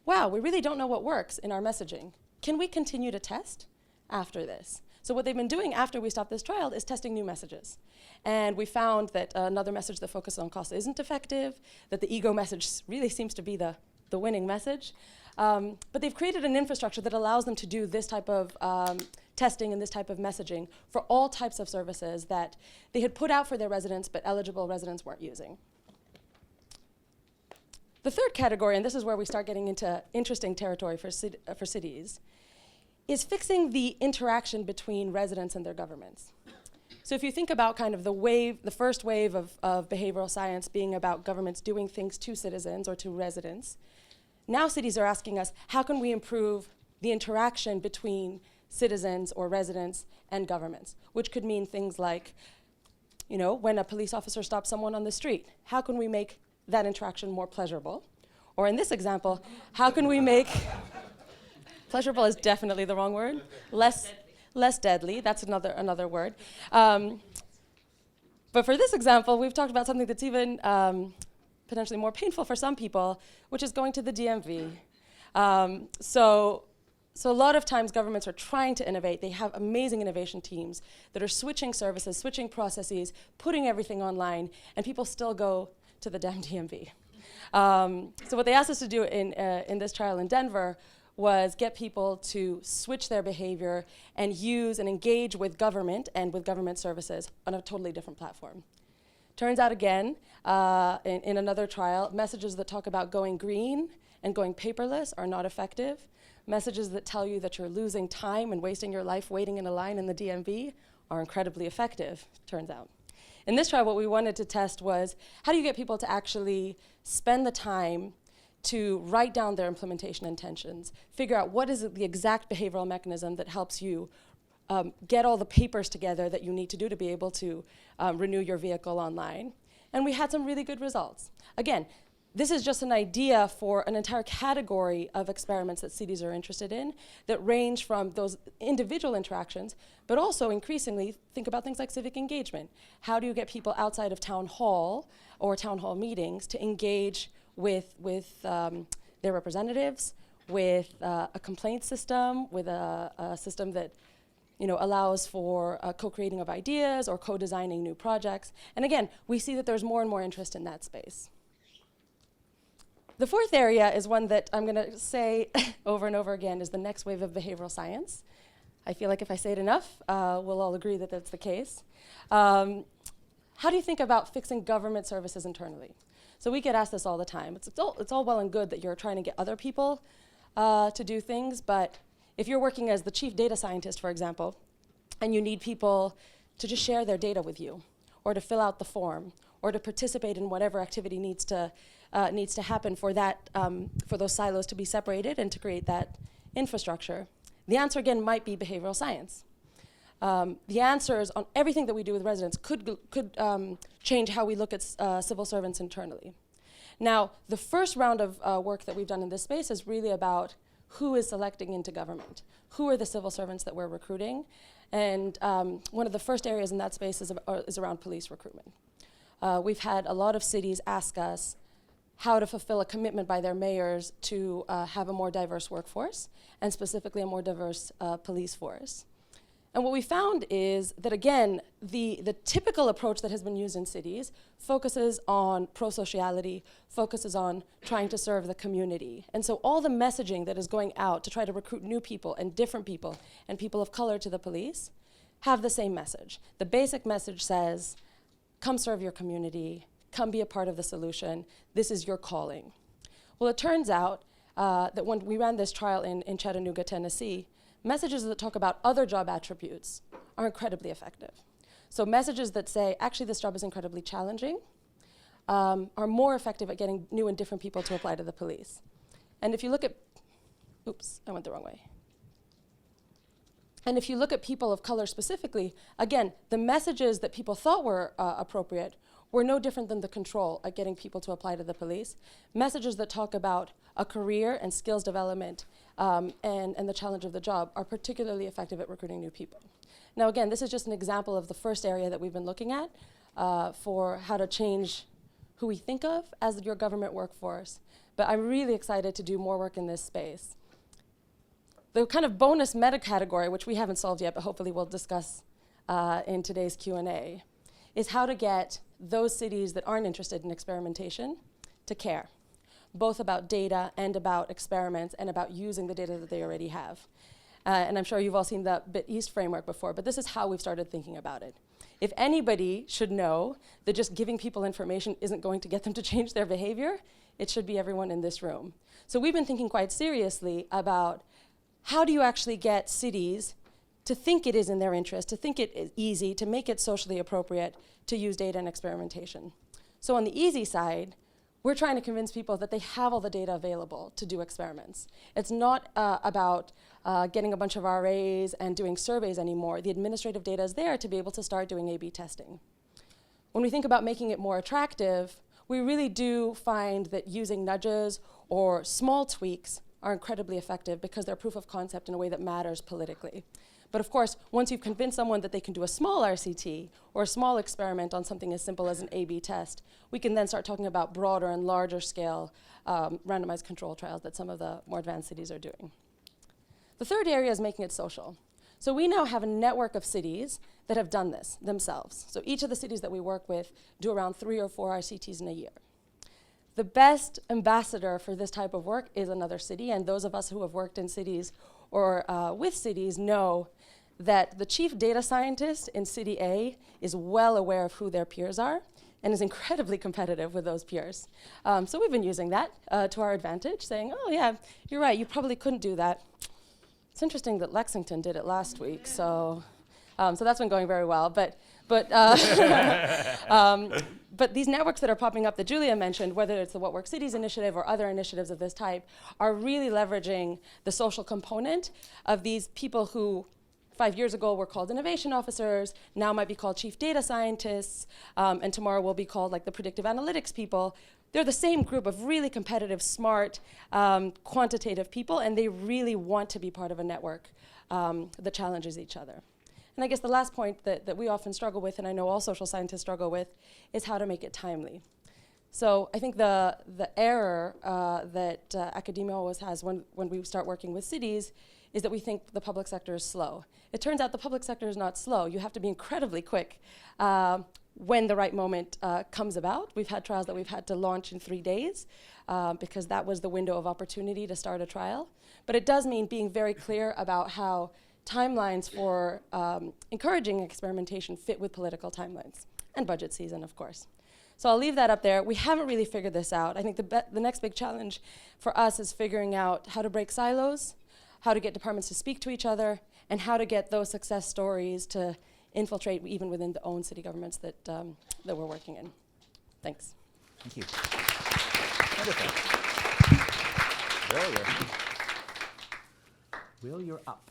Wow, we really don't know what works in our messaging. Can we continue to test after this? So what they've been doing after we stopped this trial is testing new messages. And we found that another message that focuses on cost isn't effective, that the ego message really seems to be the winning message. But they've created an infrastructure that allows them to do this type of testing and this type of messaging for all types of services that they had put out for their residents, but eligible residents weren't using. The third category, and this is where we start getting into interesting territory for cities, is fixing the interaction between residents and their governments. So if you think about kind of the first wave of behavioral science being about governments doing things to citizens or to residents, now cities are asking us, how can we improve the interaction between citizens or residents and governments, which could mean things like, you know, when a police officer stops someone on the street, how can we make that interaction more pleasurable? Or in this example, how can we make, pleasurable is definitely the wrong word, less deadly, that's another word. But for this example, we've talked about something that's even potentially more painful for some people, which is going to the DMV. So a lot of times governments are trying to innovate. They have amazing innovation teams that are switching services, switching processes, putting everything online, and people still go to the damn DMV. So what they asked us to do in this trial in Denver was get people to switch their behavior and use and engage with government and with government services on a totally different platform. Turns out again, in another trial, messages that talk about going green and going paperless are not effective. Messages that tell you that you're losing time and wasting your life waiting in a line in the DMV are incredibly effective, turns out. In this trial, what we wanted to test was, how do you get people to actually spend the time to write down their implementation intentions, figure out what is the exact behavioral mechanism that helps you get all the papers together that you need to do to be able to renew your vehicle online. And we had some really good results. Again, this is just an idea for an entire category of experiments that cities are interested in that range from those individual interactions, but also increasingly think about things like civic engagement. How do you get people outside of town hall or town hall meetings to engage with their representatives, with a complaint system, with a system that allows for co-creating of ideas or co-designing new projects. And again, we see that there's more and more interest in that space. The fourth area is one that I'm going to say over and over again is the next wave of behavioral science. I feel like if I say it enough, we'll all agree that that's the case. How do you think about fixing government services internally? So we get asked this all the time. It's all well and good that you're trying to get other people to do things, but if you're working as the chief data scientist, for example, and you need people to just share their data with you, or to fill out the form, or to participate in whatever activity needs to happen for that, for those silos to be separated and to create that infrastructure, the answer again might be behavioral science. The answers on everything that we do with residents could change how we look at civil servants internally. Now, the first round of work that we've done in this space is really about who is selecting into government, who are the civil servants that we're recruiting, and one of the first areas in that space is around police recruitment. We've had a lot of cities ask us how to fulfill a commitment by their mayors to have a more diverse workforce, and specifically a more diverse police force. And what we found is that, again, the typical approach that has been used in cities focuses on pro-sociality, focuses on trying to serve the community. And so all the messaging that is going out to try to recruit new people and different people and people of color to the police have the same message. The basic message says, come serve your community, come be a part of the solution, this is your calling. Well, it turns out that when we ran this trial in Chattanooga, Tennessee, messages that talk about other job attributes are incredibly effective. So messages that say, actually this job is incredibly challenging, are more effective at getting new and different people to apply to the police. And if you look at, oops, I went the wrong way. And if you look at people of color specifically, again, the messages that people thought were appropriate were no different than the control at getting people to apply to the police. Messages that talk about a career and skills development and the challenge of the job are particularly effective at recruiting new people. Now again, this is just an example of the first area that we've been looking at for how to change who we think of as your government workforce. But I'm really excited to do more work in this space. The kind of bonus meta category, which we haven't solved yet, but hopefully we'll discuss in today's Q&A, is how to get those cities that aren't interested in experimentation to care, both about data and about experiments and about using the data that they already have. And I'm sure you've all seen the Bit East framework before, but this is how we've started thinking about it. If anybody should know that just giving people information isn't going to get them to change their behavior, it should be everyone in this room. So we've been thinking quite seriously about how do you actually get cities to think it is in their interest, to think it is easy, to make it socially appropriate to use data and experimentation. So on the easy side, we're trying to convince people that they have all the data available to do experiments. It's not about getting a bunch of RAs and doing surveys anymore. The administrative data is there to be able to start doing A/B testing. When we think about making it more attractive, we really do find that using nudges or small tweaks are incredibly effective because they're proof of concept in a way that matters politically. But of course, once you've convinced someone that they can do a small RCT or a small experiment on something as simple as an A/B test, we can then start talking about broader and larger scale randomized control trials that some of the more advanced cities are doing. The third area is making it social. So we now have a network of cities that have done this themselves. So each of the cities that we work with do around 3 or 4 RCTs in a year. The best ambassador for this type of work is another city, and those of us who have worked in cities or with cities know that the chief data scientist in city A is well aware of who their peers are and is incredibly competitive with those peers. So we've been using that to our advantage, saying, oh yeah, you're right, you probably couldn't do that. It's interesting that Lexington did it last week, so that's been going very well. But these networks that are popping up that Julia mentioned, whether it's the What Works Cities initiative or other initiatives of this type, are really leveraging the social component of these people who 5 years ago were called innovation officers, now might be called chief data scientists, and tomorrow will be called like the predictive analytics people. They're the same group of really competitive, smart, quantitative people, and they really want to be part of a network that challenges each other. And I guess the last point that we often struggle with, and I know all social scientists struggle with, is how to make it timely. So I think the error that academia always has when we start working with cities is that we think the public sector is slow. It turns out the public sector is not slow. You have to be incredibly quick when the right moment comes about. We've had trials that we've had to launch in 3 days because that was the window of opportunity to start a trial. But it does mean being very clear about how timelines for encouraging experimentation fit with political timelines and budget season, of course. So I'll leave that up there. We haven't really figured this out. I think the next big challenge for us is figuring out how to break silos, how to get departments to speak to each other, and how to get those success stories to infiltrate even within the own city governments that we're working in. Thanks. Thank you. Wonderful. Will, you're up.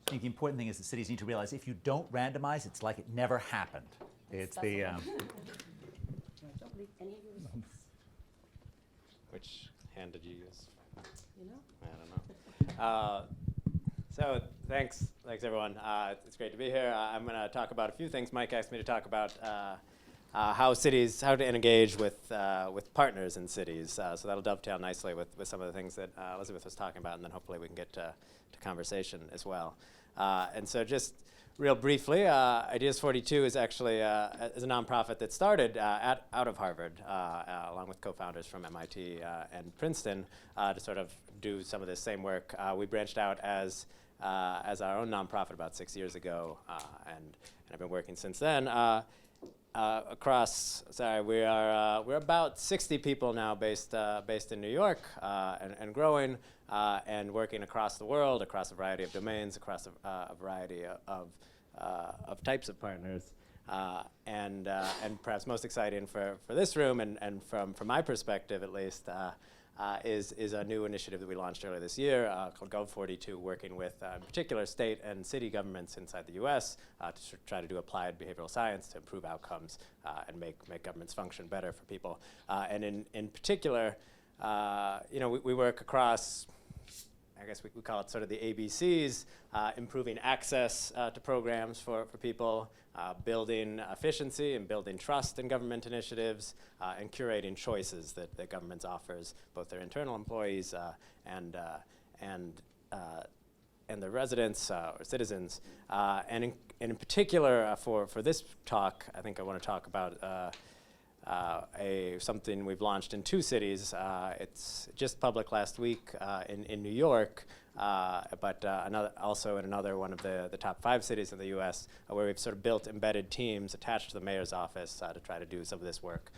I think the important thing is that cities need to realize if you don't randomize, it's like it never happened. It's the... Which hand did you use? You know? I don't know. So thanks everyone. It's great to be here. I'm going to talk about a few things. Mike asked me to talk about how to engage with partners in cities. So that'll dovetail nicely with some of the things that Elizabeth was talking about, and then hopefully we can get to conversation as well. And so just real briefly, Ideas 42 is actually is a nonprofit that started out of Harvard, along with co-founders from MIT and Princeton, to sort of do some of this same work. We branched out as our own nonprofit about 6 years ago, and I've been working since then. We're about 60 people now based in New York and growing, and working across the world, across a variety of domains, across a variety of types of partners. And perhaps most exciting for this room and from my perspective at least, is a new initiative that we launched earlier this year called Gov42, working with in particular state and city governments inside the US to try to do applied behavioral science to improve outcomes and make governments function better for people. And in particular, we work across, I guess we call it sort of the ABCs, improving access to programs for people, building efficiency and building trust in government initiatives, and curating choices that governments offers both their internal employees and and the residents or citizens. And in particular, for this talk, I think I want to talk about something we've launched in 2 cities. It's just public last week in New York, but also in another one of the top 5 cities in the US, where we've sort of built embedded teams attached to the mayor's office to try to do some of this work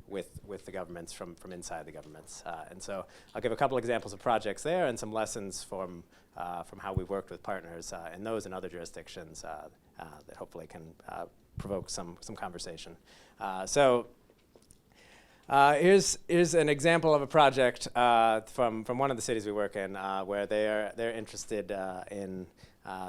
with the governments from inside the governments. And so I'll give a couple examples of projects there and some lessons from how we've worked with partners in those and other jurisdictions that hopefully can provoke some conversation. Here's an example of a project from one of the cities we work in, where they're interested in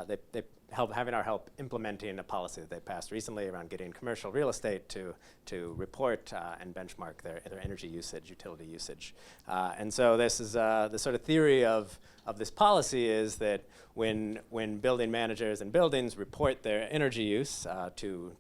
they having our help implementing a policy that they passed recently around getting commercial real estate to report and benchmark their energy usage, utility usage. And so this is the sort of theory of this policy is that when building managers and buildings report their energy use to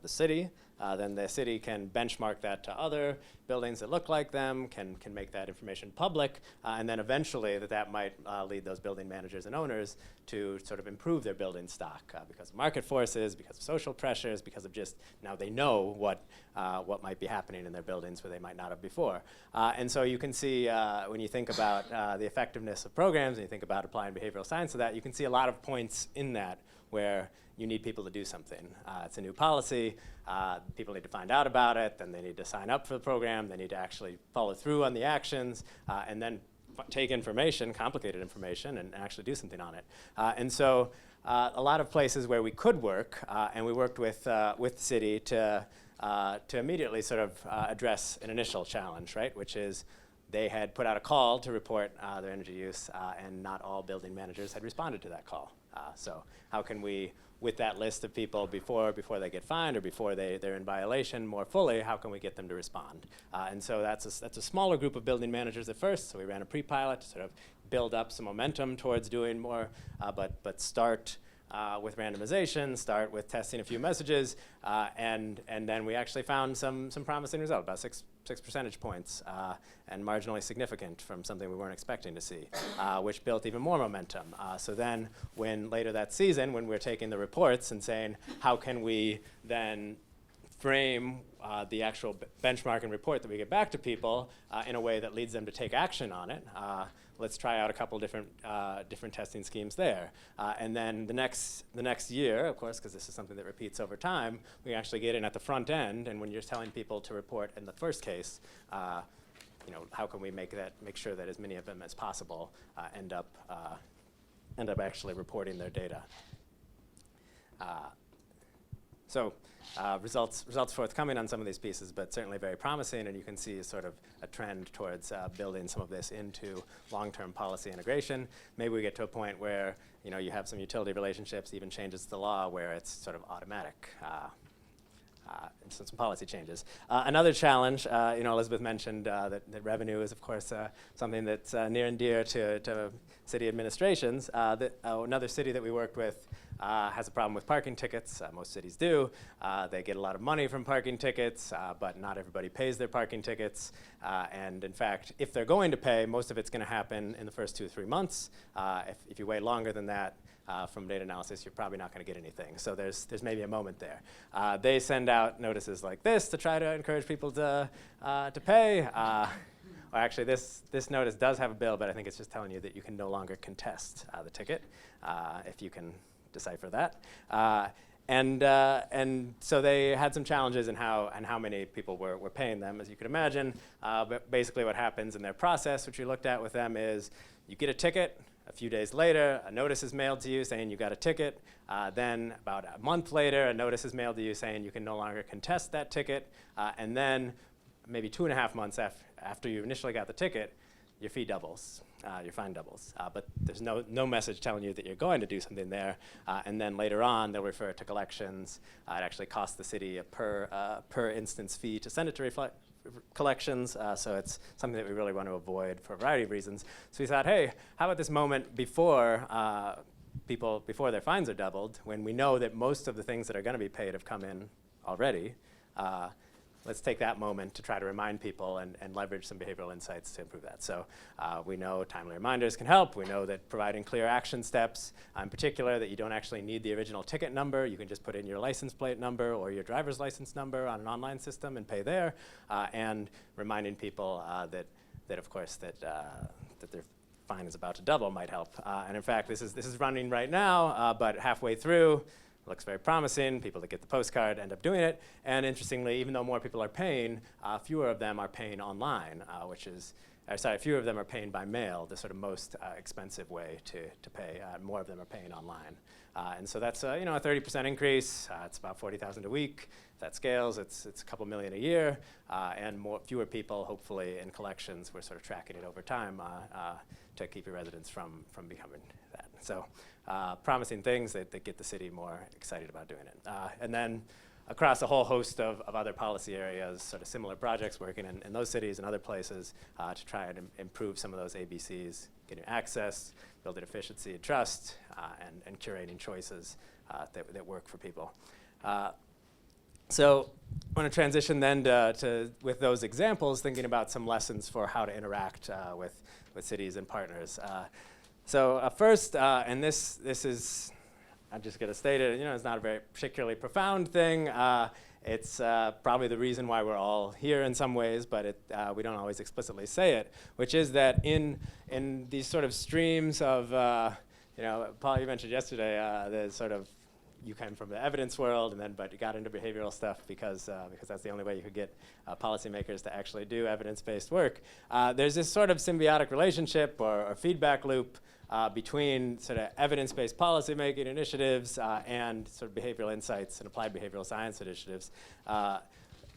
the city, then the city can benchmark that to other buildings that look like them, can make that information public, and then eventually that might lead those building managers and owners to sort of improve their building stock because of market forces, because of social pressures, because of just now they know what might be happening in their buildings where they might not have before. And so you can see when you think about the effectiveness of programs and you think about applying behavioral science to that, you can see a lot of points in that where you need people to do something. It's a new policy. People need to find out about it. Then they need to sign up for the program. They need to actually follow through on the actions and then take information, complicated information, and actually do something on it. And so a lot of places where we could work, and we worked with the city to immediately sort of address an initial challenge, right, which is they had put out a call to report their energy use, and not all building managers had responded to that call. So how can we, with that list of people before they get fined or before they're in violation more fully, how can we get them to respond? And so that's a smaller group of building managers at first. So we ran a pre-pilot to sort of build up some momentum towards doing more, but start with randomization, start with testing a few messages, and then we actually found some promising result, about six percentage points, and marginally significant from something we weren't expecting to see, which built even more momentum. So then when later that season, when we're taking the reports and saying, how can we then frame the actual benchmark and report that we get back to people in a way that leads them to take action on it. Let's try out a couple different testing schemes there. And then the next year, of course, because this is something that repeats over time, we actually get in at the front end, and when you're telling people to report in the first case, how can we make sure that as many of them as possible end up actually reporting their data. Results forthcoming on some of these pieces, but certainly very promising, and you can see sort of a trend towards building some of this into long-term policy integration. Maybe we get to a point where you have some utility relationships, even changes to the law where it's sort of automatic. And some policy changes. Another challenge, Elizabeth mentioned that revenue is, of course, something that's near and dear to city administrations. Another city that we worked with has a problem with parking tickets. Most cities do. They get a lot of money from parking tickets, but not everybody pays their parking tickets. And in fact, if they're going to pay, most of it's going to happen in the first 2 or 3 months. If you wait longer than that, from data analysis, you're probably not going to get anything. So there's maybe a moment there. They send out notices like this to try to encourage people to pay. Or actually, this notice does have a bill, but I think it's just telling you that you can no longer contest the ticket if you can decipher that. And so they had some challenges in how many people were paying them, as you could imagine. But basically what happens in their process, which we looked at with them, is you get a ticket. A few days later, a notice is mailed to you saying you got a ticket. Then about a month later, a notice is mailed to you saying you can no longer contest that ticket. And then maybe 2.5 months after you initially got the ticket, your fee doubles, your fine doubles. But there's no message telling you that you're going to do something there. And then later on, they'll refer it to collections. It actually costs the city a per instance fee to send it to collections, so it's something that we really want to avoid for a variety of reasons. So we thought, hey, how about this moment before their fines are doubled, when we know that most of the things that are going to be paid have come in already? let's take that moment to try to remind people and leverage some behavioral insights to improve that. So we know timely reminders can help. We know that providing clear action steps, in particular, that you don't actually need the original ticket number. You can just put in your license plate number or your driver's license number on an online system and pay there. And reminding people that of course, that their fine is about to double might help. And in fact, this is running right now, but halfway through, looks very promising. People that get the postcard end up doing it. And interestingly, even though more people are paying, fewer of them are paying online, fewer of them are paying by mail, the sort of most expensive way to pay. More of them are paying online. And so that's a 30% increase. It's about 40,000 a week. If that scales, it's a couple million a year. And fewer people, hopefully, in collections. We're sort of tracking it over time to keep your residents from becoming that. So promising things that get the city more excited about doing it. And then across a whole host of other policy areas, sort of similar projects working in those cities and other places to try and improve some of those ABCs, getting access, building efficiency and trust, and curating choices that work for people. So I want to transition then with those examples, thinking about some lessons for how to interact with cities and partners. So first, and this is, I'm just going to state it, it's not a very particularly profound thing. It's probably the reason why we're all here in some ways, but we don't always explicitly say it, which is that in these sort of streams of, Paul, you mentioned yesterday, the sort of, you came from the evidence world, but you got into behavioral stuff because that's the only way you could get policymakers to actually do evidence-based work. There's this sort of symbiotic relationship or feedback loop between sort of evidence-based policymaking initiatives and sort of behavioral insights and applied behavioral science initiatives.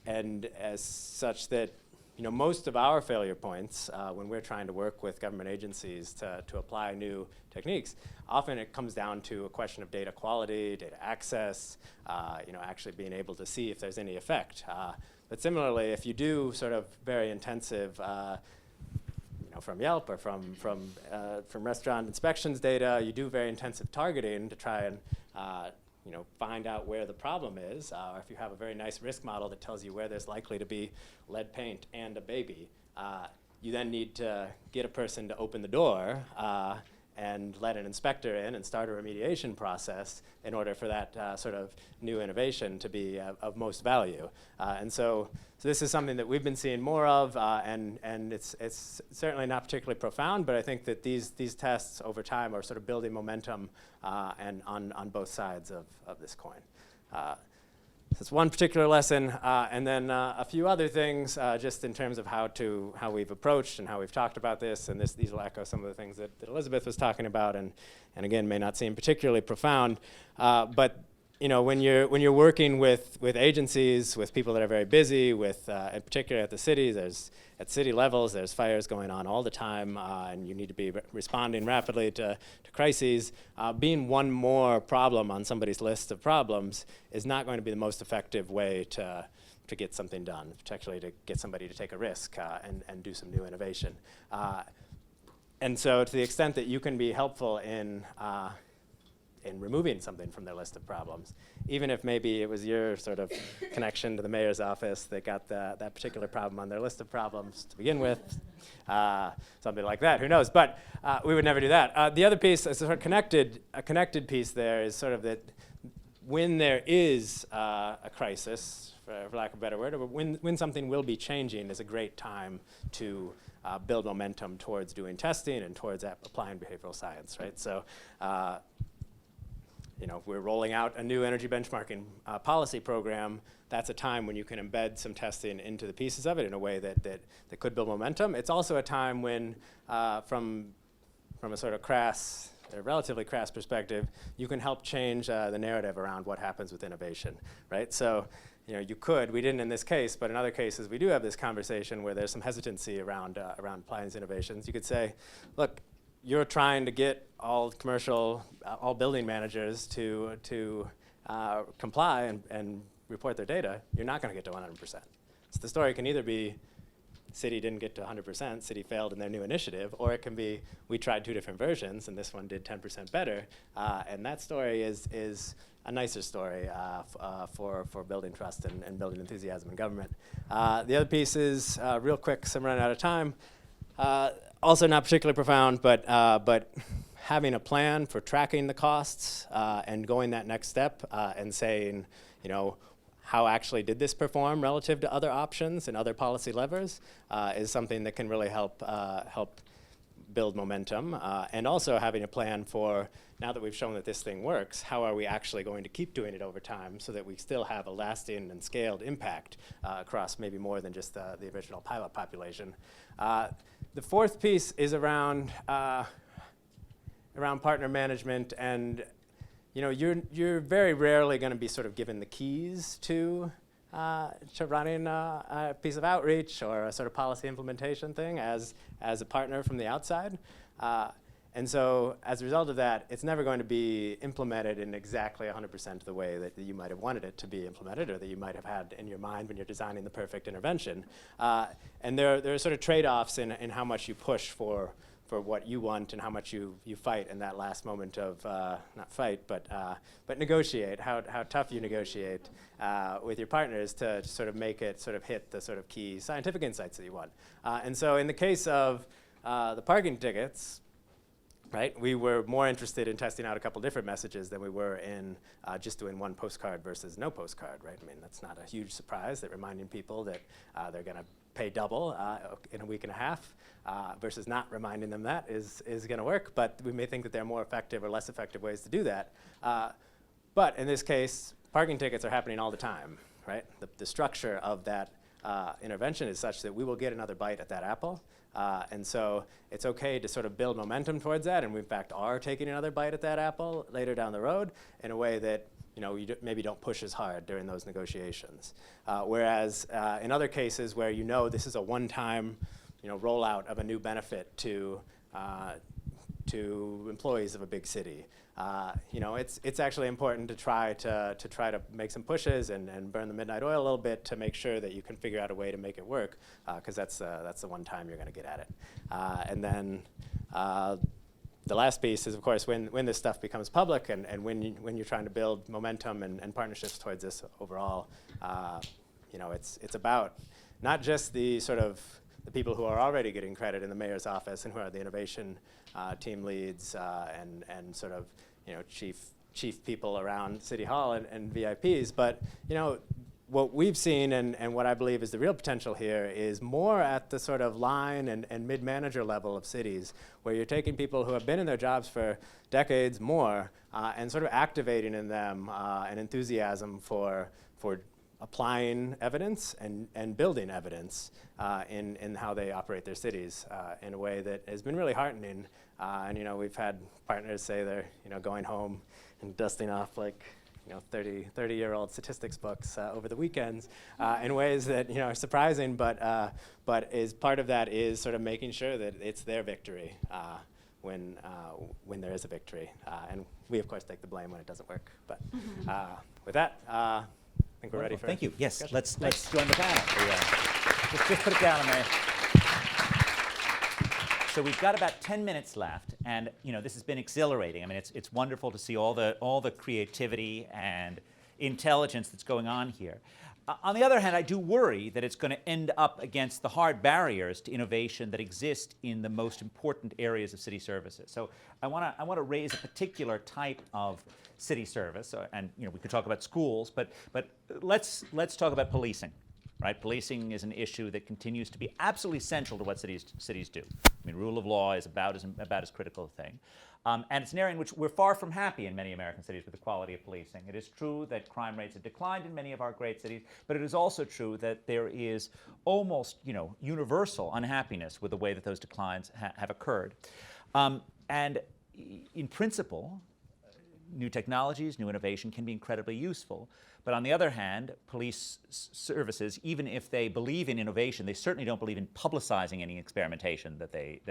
And as such that, most of our failure points when we're trying to work with government agencies to apply new techniques, often it comes down to a question of data quality, data access, actually being able to see if there's any effect. But similarly, if you do sort of very intensive from Yelp or from restaurant inspections data, you do very intensive targeting to try and find out where the problem is, or if you have a very nice risk model that tells you where there's likely to be lead paint and a baby, you then need to get a person to open the door and let an inspector in and start a remediation process in order for that sort of new innovation to be of most value. And so this is something that we've been seeing more of, and it's certainly not particularly profound, but I think that these tests over time are sort of building momentum and on both sides of this coin. So it's one particular lesson, and then a few other things just in terms of how we've approached and how we've talked about this, and these will echo some of the things that Elizabeth was talking about, and again may not seem particularly profound, but when you're working with agencies, with people that are very busy, in particular at the city, at city levels, there's fires going on all the time, and you need to be responding rapidly to crises. Being one more problem on somebody's list of problems is not going to be the most effective way to get something done, particularly to get somebody to take a risk and do some new innovation. And so to the extent that you can be helpful in removing something from their list of problems, even if maybe it was your sort of connection to the mayor's office that got that particular problem on their list of problems to begin with, something like that, who knows? But we would never do that. The other piece, a sort of connected piece there is sort of that when there is a crisis, for lack of a better word, or when something will be changing is a great time to build momentum towards doing testing and towards applying behavioral science, right? So we're rolling out a new energy benchmarking policy program. That's a time when you can embed some testing into the pieces of it in a way that could build momentum. It's also a time when, from a sort of relatively crass perspective, you can help change the narrative around what happens with innovation, right? So, we didn't in this case, but in other cases we do have this conversation where there's some hesitancy around applying these innovations. You could say, look, you're trying to get all building managers to comply and report their data. You're not going to get to 100%. So the story can either be city didn't get to 100%, city failed in their new initiative, or it can be we tried 2 different versions and this one did 10% better. And that story is a nicer story for building trust and building enthusiasm in government. The other piece is, real quick, so I'm running out of time, also not particularly profound, but having a plan for tracking the costs and going that next step and saying, you know, how actually did this perform relative to other options and other policy levers is something that can really help build momentum. And also having a plan for, now that we've shown that this thing works, how are we actually going to keep doing it over time so that we still have a lasting and scaled impact across maybe more than just the original pilot population. The fourth piece is around partner management, and you know, you're very rarely going to be sort of given the keys to running a piece of outreach or a sort of policy implementation thing as a partner from the outside. And so as a result of that, it's never going to be implemented in exactly 100% of the way that you might have wanted it to be implemented or that you might have had in your mind when you're designing the perfect intervention. And there are sort of trade-offs in how much you push for what you want and how much you fight in that last moment of, not fight, but negotiate, how tough you negotiate with your partners to sort of make it sort of hit the sort of key scientific insights that you want. And so in the case of the parking tickets, right, we were more interested in testing out a couple different messages than we were in just doing one postcard versus no postcard, right? I mean, that's not a huge surprise that reminding people that they're going to pay double in a week and a half versus not reminding them that is going to work. But we may think that there are more effective or less effective ways to do that. But in this case, parking tickets are happening all the time, right? The structure of that intervention is such that we will get another bite at that apple. And so it's okay to sort of build momentum towards that, and we in fact are taking another bite at that apple later down the road in a way that, you know, you maybe don't push as hard during those negotiations. Whereas in other cases where you know this is a one-time, you know, rollout of a new benefit to employees of a big city, you know, it's actually important to try to make some pushes and burn the midnight oil a little bit to make sure that you can figure out a way to make it work, because that's the one time you're going to get at it. And then the last piece is, of course, when this stuff becomes public and when you're trying to build momentum and partnerships towards this overall, you know, it's about not just the sort of the people who are already getting credit in the mayor's office and who are the innovation team leads and sort of, you know, chief people around City Hall and VIPs, but, you know, what we've seen and what I believe is the real potential here is more at the sort of line and mid-manager level of cities, where you're taking people who have been in their jobs for decades more and sort of activating in them an enthusiasm for applying evidence and building evidence in how they operate their cities in a way that has been really heartening. And, you know, we've had partners say they're, you know, going home and dusting off like, you know, 30-year-old statistics books over the weekends in ways that, you know, are surprising, but is part of that is sort of making sure that it's their victory when there is a victory. And we, of course, take the blame when it doesn't work. But with that, I think we're ready for Thank you. Yes, discussion. let's join the panel. Just put it down, Mary. So we've got about 10 minutes left, and you know, this has been exhilarating. I mean, it's wonderful to see all the creativity and intelligence that's going on here. On the other hand, I do worry that it's going to end up against the hard barriers to innovation that exist in the most important areas of city services. So I want to raise a particular type of city service, and you know, we could talk about schools, but let's talk about policing. Right? Policing is an issue that continues to be absolutely central to what cities do. I mean, rule of law is about as critical a thing. And it's an area in which we're far from happy in many American cities with the quality of policing. It is true that crime rates have declined in many of our great cities, but it is also true that there is almost, you know, universal unhappiness with the way that those declines have occurred. And in principle, new technologies, new innovation can be incredibly useful. But on the other hand, police services, even if they believe in innovation, they certainly don't believe in publicizing any experimentation that they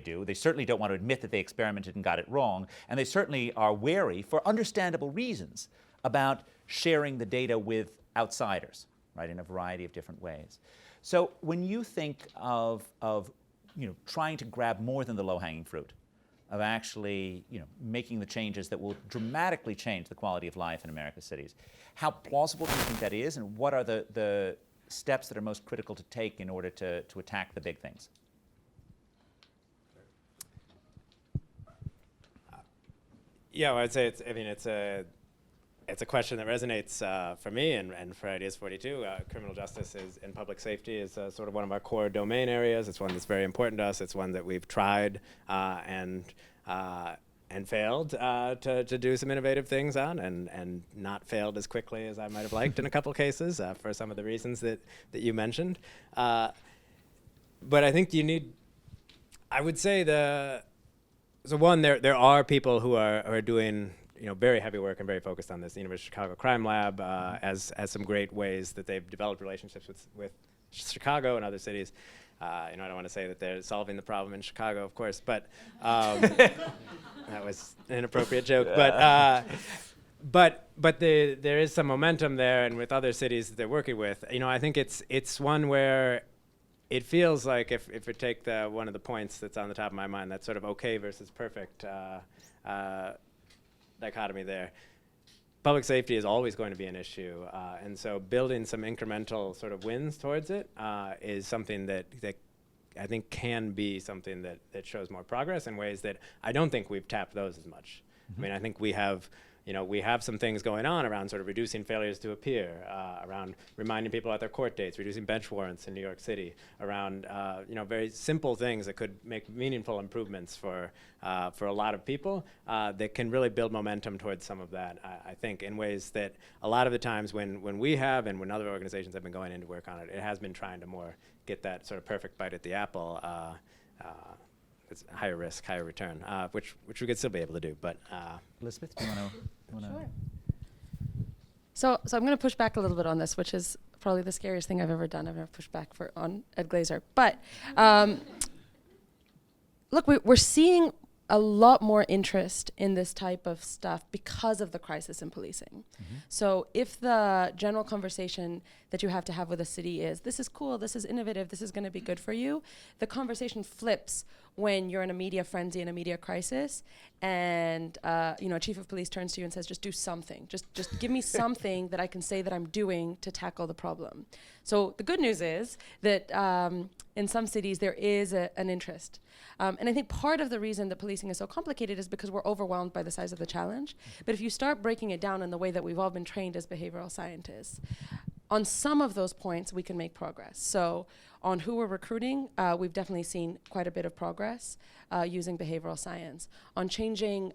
do. They certainly don't want to admit that they experimented and got it wrong. And they certainly are wary, for understandable reasons, about sharing the data with outsiders, right, in a variety of different ways. So when you think of trying to grab more than the low-hanging fruit, of actually making the changes that will dramatically change the quality of life in America's cities, how plausible do you think that is, and what are the steps that are most critical to take in order to attack the big things? Yeah, well, I'd say it's a question that resonates for me and for Ideas 42. Criminal justice and public safety is sort of one of our core domain areas. It's one that's very important to us. It's one that we've tried and failed to do some innovative things on, and not failed as quickly as I might have liked in a couple cases for some of the reasons that you mentioned. But I think I would say so one, there are people who are doing very heavy work and very focused on this. The University of Chicago Crime Lab has some great ways that they've developed relationships with Chicago and other cities. I don't want to say that they're solving the problem in Chicago, of course, but that was an inappropriate joke. But there is some momentum there, and with other cities that they're working with, I think it's one where it feels like if we take one of the points that's on the top of my mind, that sort of okay versus perfect dichotomy there. Public safety is always going to be an issue, and so building some incremental sort of wins towards it is something that I think can be something that shows more progress in ways that I don't think we've tapped those as much. I mean, I think we have some things going on around sort of reducing failures to appear, around reminding people at their court dates, reducing bench warrants in New York City, around very simple things that could make meaningful improvements for a lot of people that can really build momentum towards some of that, I think, in ways that a lot of the times when we have and when other organizations have been going in to work on it, it has been trying to more get that sort of perfect bite at the apple. It's higher risk, higher return, which we could still be able to do. But Elizabeth, do you want to? Sure. So I'm going to push back a little bit on this, which is probably the scariest thing I've ever done. I've never pushed back at Glaeser. But look, we're seeing a lot more interest in this type of stuff because of the crisis in policing. So if the general conversation that you have to have with a city is, this is cool, this is innovative, this is going to be good for you, the conversation flips when you're in a media frenzy and a media crisis, and a chief of police turns to you and says, just do something. Just give me something that I can say that I'm doing to tackle the problem. So the good news is that in some cities there is an interest. And I think part of the reason that policing is so complicated is because we're overwhelmed by the size of the challenge. But if you start breaking it down in the way that we've all been trained as behavioral scientists, on some of those points we can make progress. So on who we're recruiting, we've definitely seen quite a bit of progress using behavioral science. On changing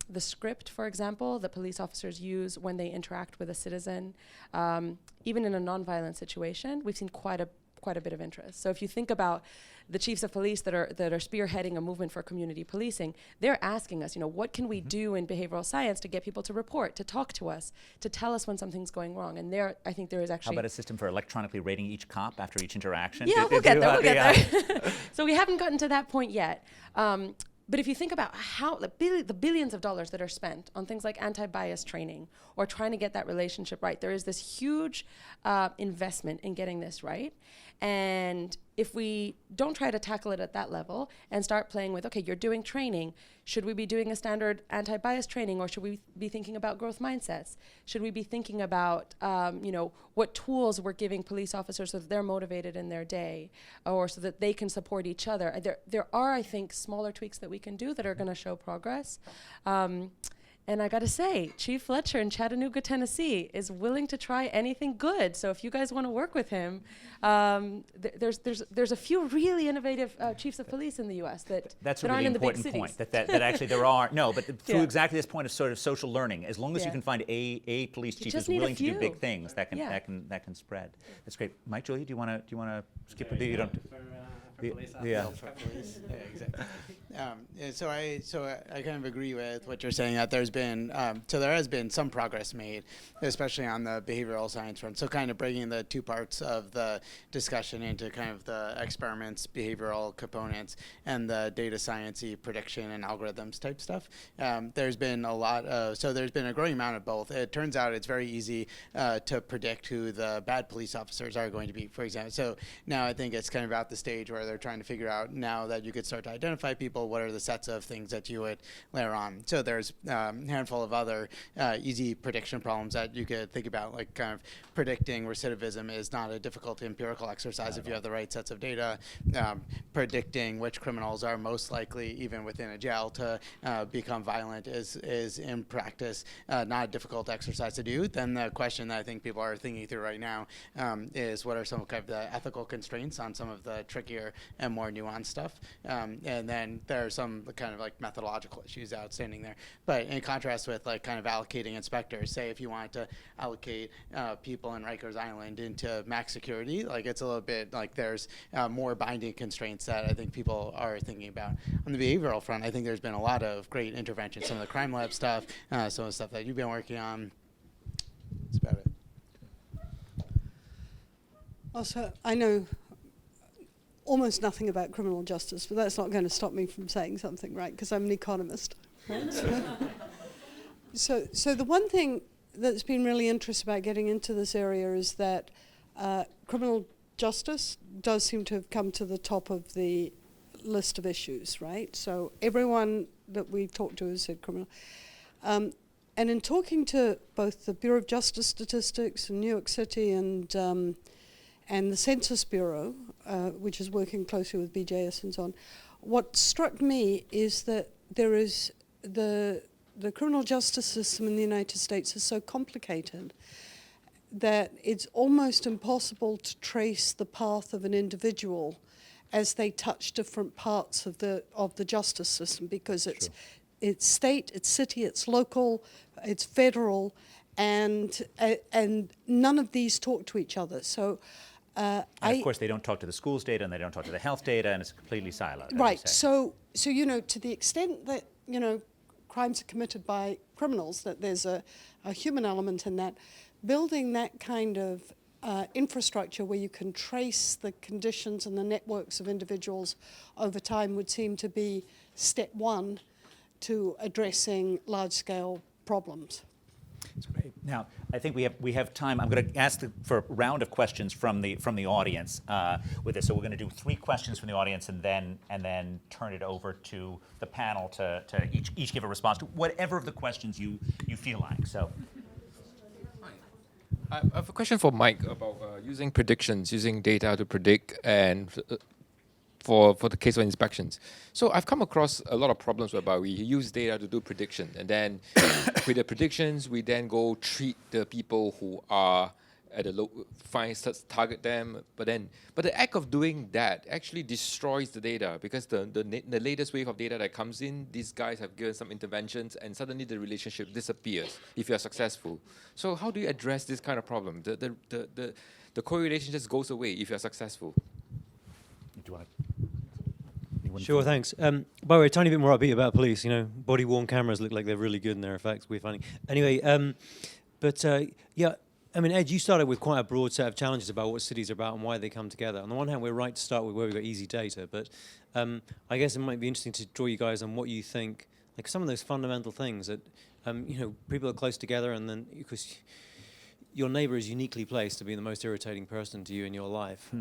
the script, for example, that police officers use when they interact with a citizen, even in a nonviolent situation, we've seen quite a bit of interest. So if you think about the chiefs of police that are spearheading a movement for community policing, they're asking us, what can we do in behavioral science to get people to report, to talk to us, to tell us when something's going wrong? And I think there is actually... How about a system for electronically rating each cop after each interaction? Yeah, we'll get there. So we haven't gotten to that point yet. But if you think about how the billions of dollars that are spent on things like anti-bias training or trying to get that relationship right, there is this huge investment in getting this right. And if we don't try to tackle it at that level and start playing with, okay, you're doing training, should we be doing a standard anti-bias training, or should we be thinking about growth mindsets? Should we be thinking about, what tools we're giving police officers so that they're motivated in their day, or so that they can support each other? There are, I think, smaller tweaks that we can do that are going to show progress. And I got to say, Chief Fletcher in Chattanooga, Tennessee is willing to try anything good. So if you guys want to work with him, there's a few really innovative chiefs of police in the U.S. That's that a aren't really in the big important point. cities. That actually there are through exactly this point of sort of social learning. As long as you Yeah. can find a police chief who's just need a willing to do few. big things, that Yeah. can spread. That's great. Mike, Julia, do you want to skip the? You don't. For police yeah. officers, for police. Yeah, exactly. And so I kind of agree with what you're saying, that there's been there has been some progress made, especially on the behavioral science front. So kind of breaking the two parts of the discussion into kind of the experiments, behavioral components, and the data science-y prediction and algorithms type stuff. There's been a lot of, so there's been a growing amount of both. It turns out it's very easy to predict who the bad police officers are going to be, for example. So now I think it's kind of at the stage where they're trying to figure out, now that you could start to identify people, what are the sets of things that you would layer on. So there's a handful of other easy prediction problems that you could think about, like kind of predicting recidivism is not a difficult empirical exercise if you have the right sets of data. Predicting which criminals are most likely, even within a jail, to become violent is in practice not a difficult exercise to do. Then the question that I think people are thinking through right now is, what are some kind of the ethical constraints on some of the trickier and more nuanced stuff? And then there are some kind of like methodological issues outstanding there. But in contrast with like kind of allocating inspectors, say if you wanted to allocate people in Rikers Island into max security, like it's a little bit like there's more binding constraints that I think people are thinking about. On the behavioral front, I think there's been a lot of great interventions, some of the crime lab stuff, some of the stuff that you've been working on. That's about it. Also, I know almost nothing about criminal justice, but that's not going to stop me from saying something, right? Because I'm an economist. Right? So the one thing that's been really interesting about getting into this area is that criminal justice does seem to have come to the top of the list of issues, right? So everyone that we've talked to has said criminal. And in talking to both the Bureau of Justice Statistics in New York City and the Census Bureau, which is working closely with BJS and so on, what struck me is that there is the criminal justice system in the United States is so complicated that it's almost impossible to trace the path of an individual as they touch different parts of the justice system, because it's state, it's city, it's local, it's federal, and none of these talk to each other. So, and of course, they don't talk to the schools data, and they don't talk to the health data, and it's completely siloed. Right. So you know, to the extent that crimes are committed by criminals, that there's a human element in that, building that kind of infrastructure where you can trace the conditions and the networks of individuals over time would seem to be step one to addressing large-scale problems. That's great. Now, I think we have time. I'm going to ask for a round of questions from the audience with this. So we're going to do 3 questions from the audience, and then turn it over to the panel to each give a response to whatever of the questions you feel like. So. I have a question for Mike about using predictions, using data to predict, and for the case of inspections. So I've come across a lot of problems whereby we use data to do prediction, and then with the predictions, we then go treat the people who are at the low, target them, but the act of doing that actually destroys the data, because the latest wave of data that comes in, these guys have given some interventions, and suddenly the relationship disappears if you are successful. So how do you address this kind of problem? The correlation just goes away if you are successful. Do you want to? Sure, thanks. By the way, a tiny bit more upbeat about police. Body-worn cameras look like they're really good in their effects. We're finding. Anyway, yeah. I mean, Ed, you started with quite a broad set of challenges about what cities are about and why they come together. On the one hand, we're right to start with where we've got easy data, but I guess it might be interesting to draw you guys on what you think, like some of those fundamental things that, people are close together, and then, because your neighbor is uniquely placed to be the most irritating person to you in your life,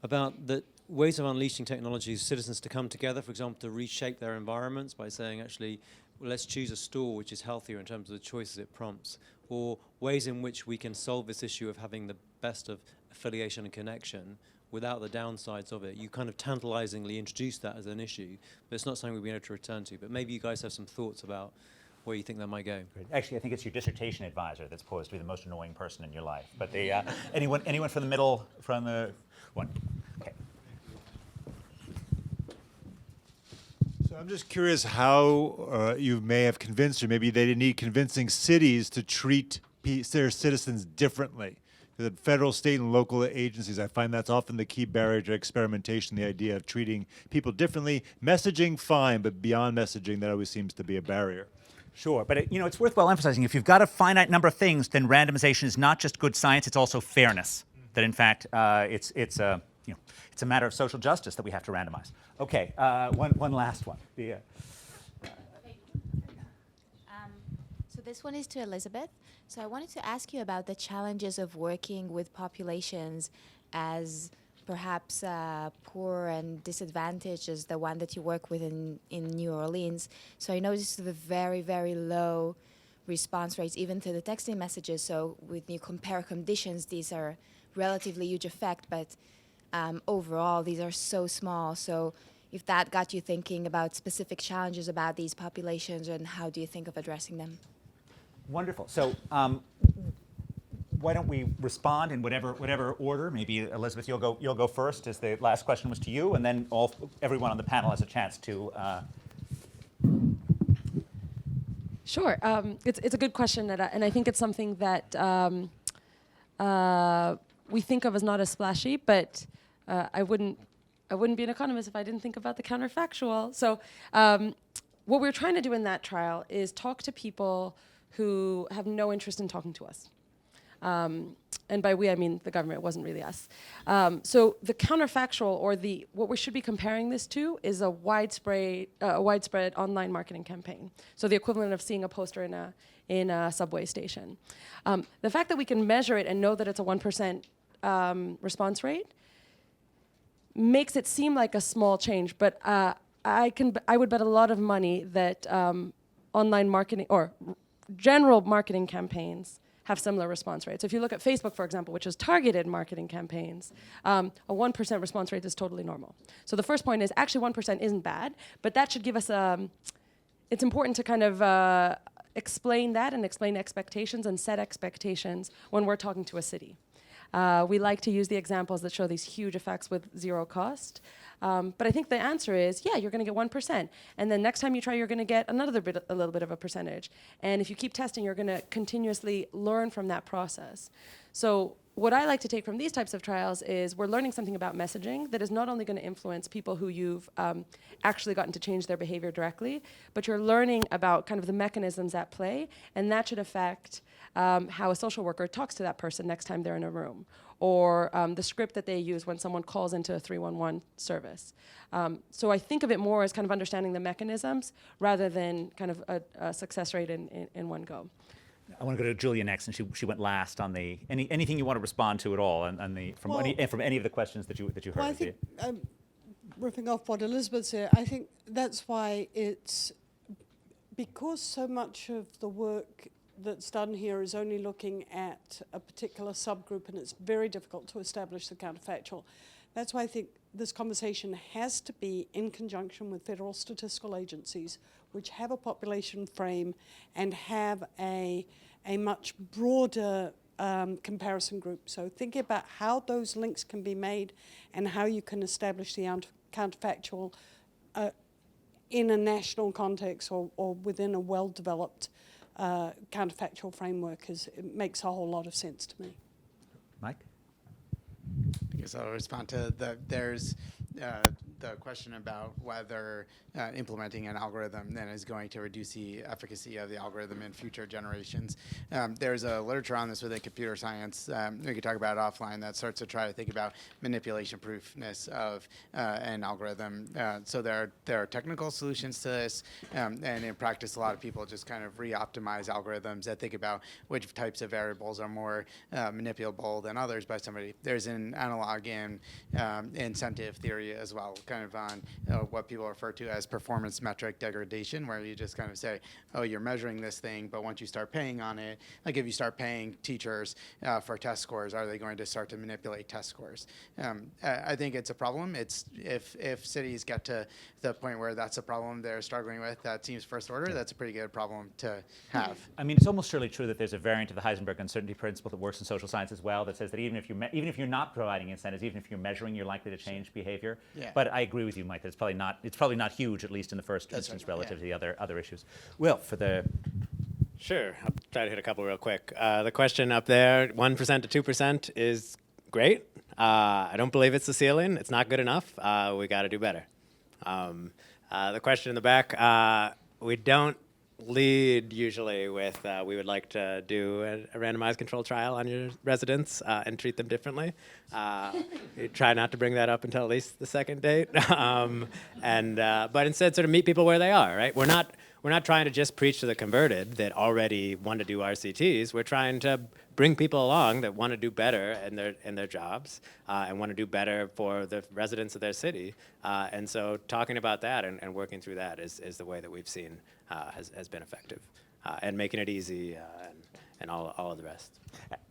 about the ways of unleashing technologies, citizens to come together, for example, to reshape their environments by saying, actually, well, let's choose a store which is healthier in terms of the choices it prompts, or ways in which we can solve this issue of having the best of affiliation and connection without the downsides of it. You kind of tantalizingly introduced that as an issue, but it's not something we've been able to return to. But maybe you guys have some thoughts about where you think that might go. Actually, I think it's your dissertation advisor that's posed to be the most annoying person in your life. But anyone from the middle, from the one? Okay. So I'm just curious how you may have convinced, or maybe they need convincing cities to treat their citizens differently. that federal, state, and local agencies, I find that's often the key barrier to experimentation, the idea of treating people differently. Messaging, fine, but beyond messaging, that always seems to be a barrier. Sure, but it's worthwhile emphasizing, if you've got a finite number of things, then randomization is not just good science, it's also fairness. That in fact, it's a matter of social justice that we have to randomize. Okay, one last one. So this one is to Elizabeth. So I wanted to ask you about the challenges of working with populations as perhaps poor and disadvantaged as the one that you work with in New Orleans. So I noticed the very, very low response rates, even to the texting messages. So when you compare conditions, these are relatively huge effect, but overall, these are so small. So if that got you thinking about specific challenges about these populations, and how do you think of addressing them? Wonderful. So why don't we respond in whatever order? Maybe Elizabeth, you'll go first, as the last question was to you, and then everyone on the panel has a chance to. Sure. It's a good question, and I think it's something that we think of as not as splashy, but I wouldn't be an economist if I didn't think about the counterfactual. So what we're trying to do in that trial is talk to people who have no interest in talking to us. And by we, I mean the government. It wasn't really us. So the counterfactual, or what we should be comparing this to, is a widespread online marketing campaign. So the equivalent of seeing a poster in a subway station. The fact that we can measure it and know that it's a 1% response rate makes it seem like a small change, but I would bet a lot of money that online marketing or general marketing campaigns have similar response rates. If you look at Facebook, for example, which is targeted marketing campaigns, a 1% response rate is totally normal. So the first point is actually 1% isn't bad, but that should give us it's important to kind of explain that and explain expectations and set expectations when we're talking to a city. We like to use the examples that show these huge effects with zero cost. But I think the answer is, yeah, you're going to get 1%. And then next time you try, you're going to get a little bit of a percentage. And if you keep testing, you're going to continuously learn from that process. So what I like to take from these types of trials is we're learning something about messaging that is not only going to influence people who you've actually gotten to change their behavior directly, but you're learning about kind of the mechanisms at play, and that should affect how a social worker talks to that person next time they're in a room, or the script that they use when someone calls into a 311 service. So I think of it more as kind of understanding the mechanisms rather than kind of a success rate in one go. I want to go to Julia next, and she went last on the anything you want to respond to at all, from any of the questions that you heard. Well, I think, ripping off what Elizabeth said, I think that's why it's because so much of the work that's done here is only looking at a particular subgroup, and it's very difficult to establish the counterfactual. That's why I think this conversation has to be in conjunction with federal statistical agencies, which have a population frame and have a much broader comparison group. So thinking about how those links can be made and how you can establish the counterfactual in a national context or within a well-developed counterfactual framework it makes a whole lot of sense to me. Mike? I guess I'll respond to there's the question about whether implementing an algorithm then is going to reduce the efficacy of the algorithm in future generations. There's a literature on this within computer science. We could talk about it offline that starts to try to think about manipulation proofness of an algorithm. So there are technical solutions to this, and in practice, a lot of people just kind of re-optimize algorithms that think about which types of variables are more manipulable than others by somebody. There's an analog in incentive theory as well, kind of on what people refer to as performance metric degradation, where you just kind of say, oh, you're measuring this thing, but once you start paying on it, like if you start paying teachers for test scores, are they going to start to manipulate test scores? I think it's a problem. It's if cities get to the point where that's a problem they're struggling with, that seems first order, that's a pretty good problem to have. I mean, it's almost surely true that there's a variant of the Heisenberg uncertainty principle that works in social science as well, that says that even if you're not providing incentives, even if you're measuring, you're likely to change behavior. Yeah. But I agree with you, Mike, that it's probably not huge, at least in the first instance, relative to the other issues. Will, for the Sure, I'll try to hit a couple real quick. The question up there, 1% to 2% is great. I don't believe it's the ceiling. It's not good enough. We got to do better. The question in the back, we don't lead usually with we would like to do a randomized controlled trial on your residents and treat them differently. We try not to bring that up until at least the second date, but instead sort of meet people where they are. Right? We're not trying to just preach to the converted that already want to do RCTs. We're trying to bring people along that want to do better in their jobs and want to do better for the residents of their city. And so talking about that and working through that is the way that we've seen has been effective, and making it easy and all of the rest.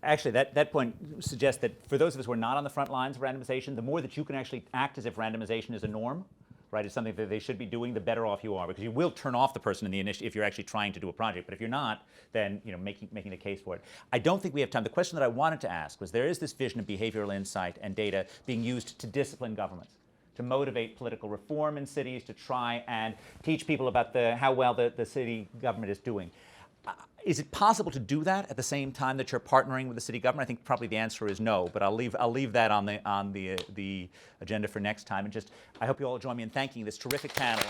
Actually, that point suggests that for those of us who are not on the front lines of randomization, the more that you can actually act as if randomization is a norm, right, it's something that they should be doing, the better off you are, because you will turn off the person in the initiative if you're actually trying to do a project. But if you're not, then making a case for it. I don't think we have time. The question that I wanted to ask was, there is this vision of behavioral insight and data being used to discipline governments, to motivate political reform in cities, to try and teach people about how well the city government is doing. Is it possible to do that at the same time that you're partnering with the city government? I think probably the answer is no, but I'll leave that on the agenda for next time. And I hope you all join me in thanking this terrific panel.